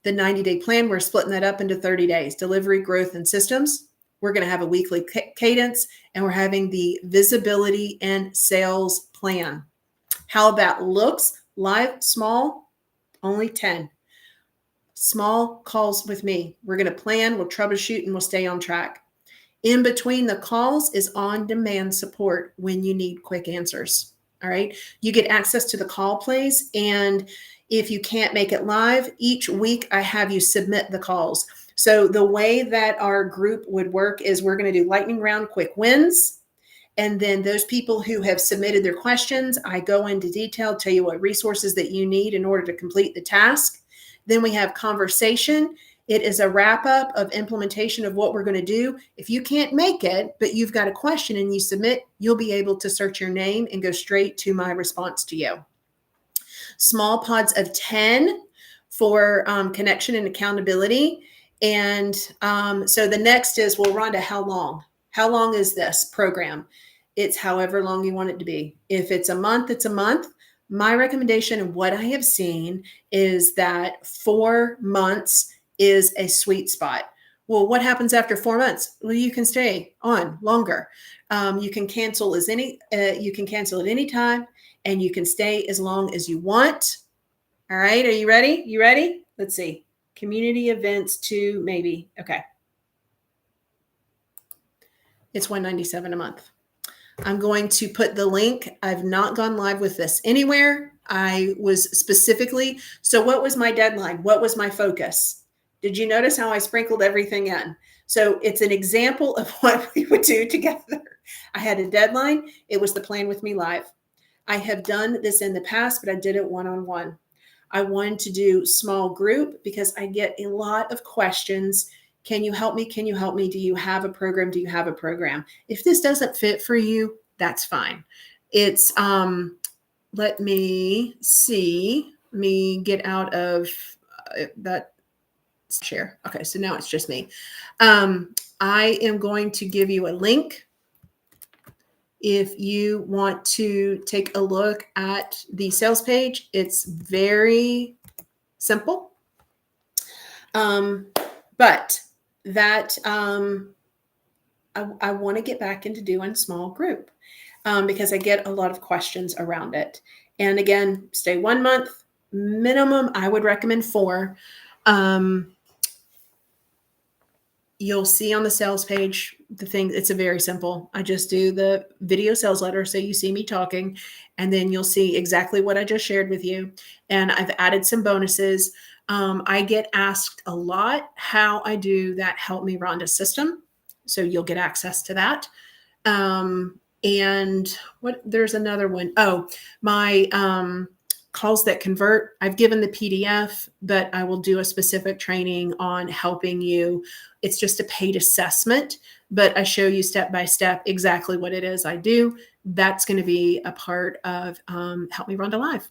the 90-day plan. We're splitting that up into 30 days, delivery, growth, and systems. We're going to have a weekly cadence, and we're having the visibility and sales plan. How that looks live, small, only 10. Small calls with me. We're going to plan, we'll troubleshoot, and we'll stay on track. In between the calls is on-demand support when you need quick answers. All right. You get access to the call plays. And if you can't make it live, each week I have you submit the calls. So the way that our group would work is we're going to do lightning round quick wins. And then those people who have submitted their questions, I go into detail, tell you what resources that you need in order to complete the task. Then we have conversation. It is a wrap up of implementation of what we're going to do. If you can't make it, but you've got a question and you submit, you'll be able to search your name and go straight to my response to you. Small pods of 10 for connection and accountability. And so the next is, well, Rhonda, how long? How long is this program? It's however long you want it to be. If it's a month, it's a month. My recommendation and what I have seen is that 4 months is a sweet spot. Well, what happens after 4 months? Well, you can stay on longer. You can cancel at any time, and you can stay as long as you want. All right. Are you ready? You ready? Let's see. Community events 2, maybe. Okay. It's $197 a month. I'm going to put the link. I've not gone live with this anywhere. I was specifically. So what was my deadline? What was my focus? Did you notice how I sprinkled everything in? So it's an example of what we would do together. I had a deadline. It was the Plan With Me Live. I have done this in the past, but I did it one-on-one. I wanted to do small group because I get a lot of questions. Can you help me? Can you help me? Do you have a program? Do you have a program? If this doesn't fit for you, that's fine. It's, let me see, let me get out of that share. Okay. So now it's just me. I am going to give you a link If you want to take a look at the sales page, it's very simple. But that I want to get back into doing small group because I get a lot of questions around it. And again, stay 1 month minimum. I would recommend 4. You'll see on the sales page the thing. It's a very simple. I just do the video sales letter, so you see me talking, and then you'll see exactly what I just shared with you. And I've added some bonuses. I get asked a lot how I do that Help Me Rhonda system, so you'll get access to that. And there's another one. Oh, my calls that convert. I've given the PDF, but I will do a specific training on helping you. It's just a paid assessment, but I show you step by step exactly what it is I do. That's going to be a part of Help Me Rhonda Live.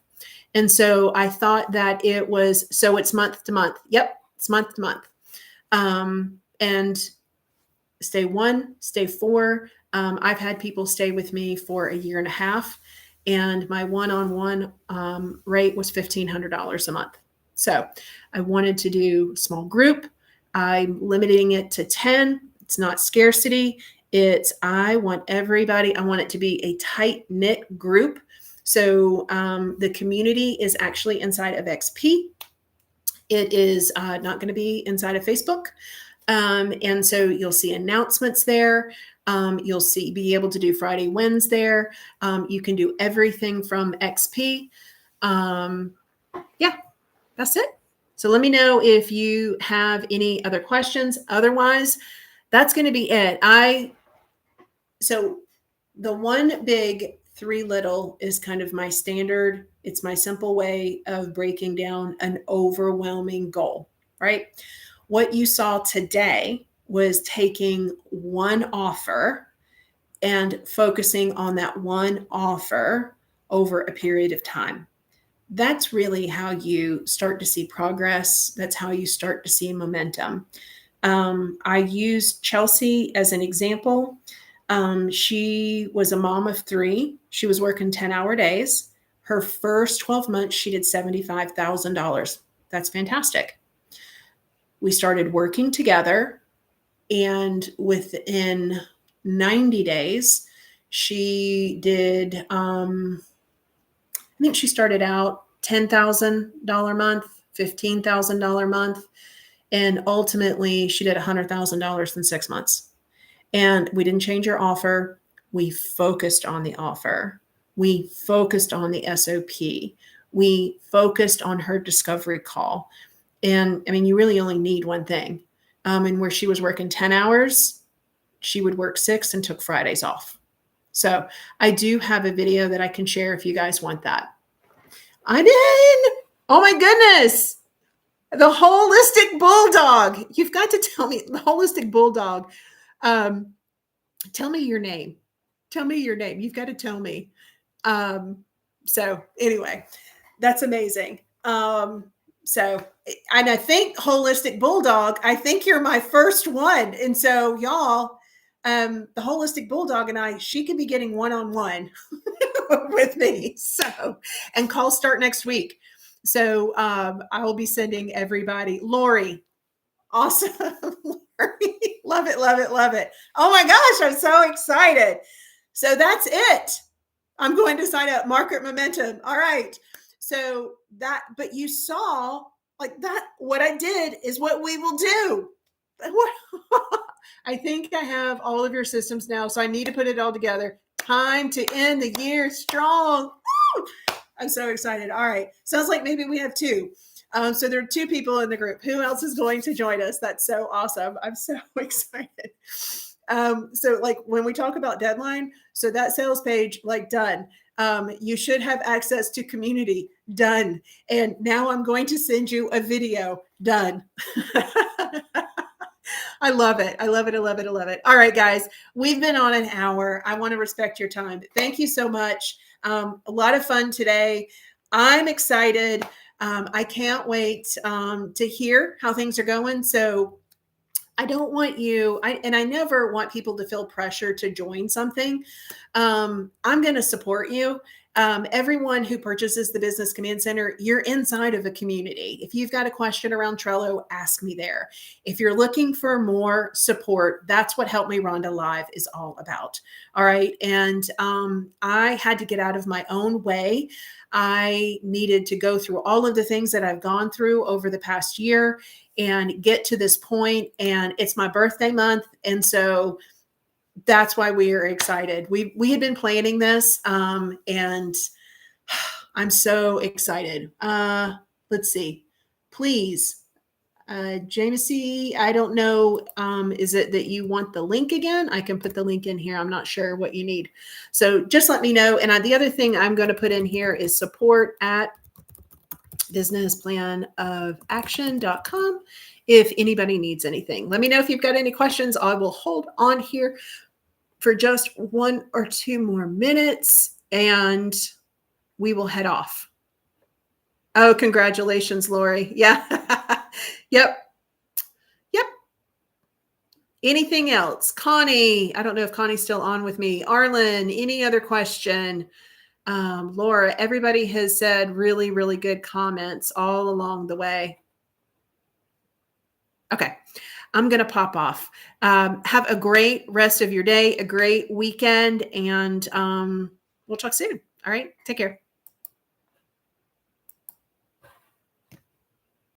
And so I thought that it's month to month. Yep, it's month to month. And stay 1, stay 4. I've had people stay with me for a year and a half, and my one-on-one rate was $1,500 a month. So I wanted to do small group. I'm limiting it to 10. It's not scarcity. I want everybody. I want it to be a tight-knit group. So the community is actually inside of XP. It is not going to be inside of Facebook. And so you'll see announcements there. You'll be able to do Friday wins there. You can do everything from XP. Yeah, that's it. So let me know if you have any other questions. Otherwise, that's going to be it. So the 1 big, 3 little is kind of my standard. It's my simple way of breaking down an overwhelming goal, right? What you saw today was taking 1 offer and focusing on that 1 offer over a period of time. That's really how you start to see progress. That's how you start to see momentum. I used Chelsea as an example. She was a mom of 3. She was working 10-hour days. Her first 12 months, she did $75,000. That's fantastic. We started working together, and within 90 days, she did, I think she started out $10,000 a month, $15,000 a month, and ultimately she did $100,000 in 6 months. And we didn't change her offer. We focused on the offer. We focused on the SOP. We focused on her discovery call. And I mean, you really only need one thing. And where she was working 10 hours, she would work 6 and took Fridays off. So I do have a video that I can share if you guys want that. I did. Oh my goodness. The holistic bulldog. You've got to tell me the holistic bulldog. Tell me your name. Tell me your name. You've got to tell me. So anyway, that's amazing. So, and I think holistic bulldog, I think you're my first one. And so y'all, the holistic bulldog and she could be getting one-on-one with me. So, and calls start next week. So, I will be sending everybody, Lori. Awesome. Lori. Love it. Love it. Love it. Oh my gosh. I'm so excited. So that's it. I'm going to sign up. Market momentum. All right. So but you saw like that, what I did is what we will do. I think I have all of your systems now, so I need to put it all together. Time to end the year strong. Woo! I'm so excited. All right. Sounds like maybe we have 2. So there are 2 people in the group. Who else is going to join us? That's so awesome. I'm so excited. So like when we talk about deadline, so that sales page, like done. You should have access to community, done. And now I'm going to send you a video, done. I love it. I love it. I love it. I love it. All right, guys, we've been on an hour. I want to respect your time. Thank you so much. A lot of fun today. I'm excited. I can't wait to hear how things are going. So I don't want you, and I never want people to feel pressure to join something. I'm going to support you. Everyone who purchases the Business Command Center, you're inside of a community. If you've got a question around Trello, ask me there. If you're looking for more support, that's what Help Me Rhonda Live is all about. All right. And I had to get out of my own way. I needed to go through all of the things that I've gone through over the past year and get to this point. And it's my birthday month. And so that's why we are excited. We had been planning this, and I'm so excited. Let's see. Please, Jamesy, I don't know. Is it that you want the link again? I can put the link in here. I'm not sure what you need. So just let me know. And the other thing I'm going to put in here is support at businessplanofaction.com. If anybody needs anything, let me know if you've got any questions. I will hold on here for just 1 or 2 more minutes and we will head off. Oh, congratulations, Lori. Yeah. Yep. Yep. Anything else? Connie, I don't know if Connie's still on with me. Arlen, any other question? Laura, everybody has said really, really good comments all along the way. Okay. I'm going to pop off. Have a great rest of your day, a great weekend, and we'll talk soon. All right. Take care.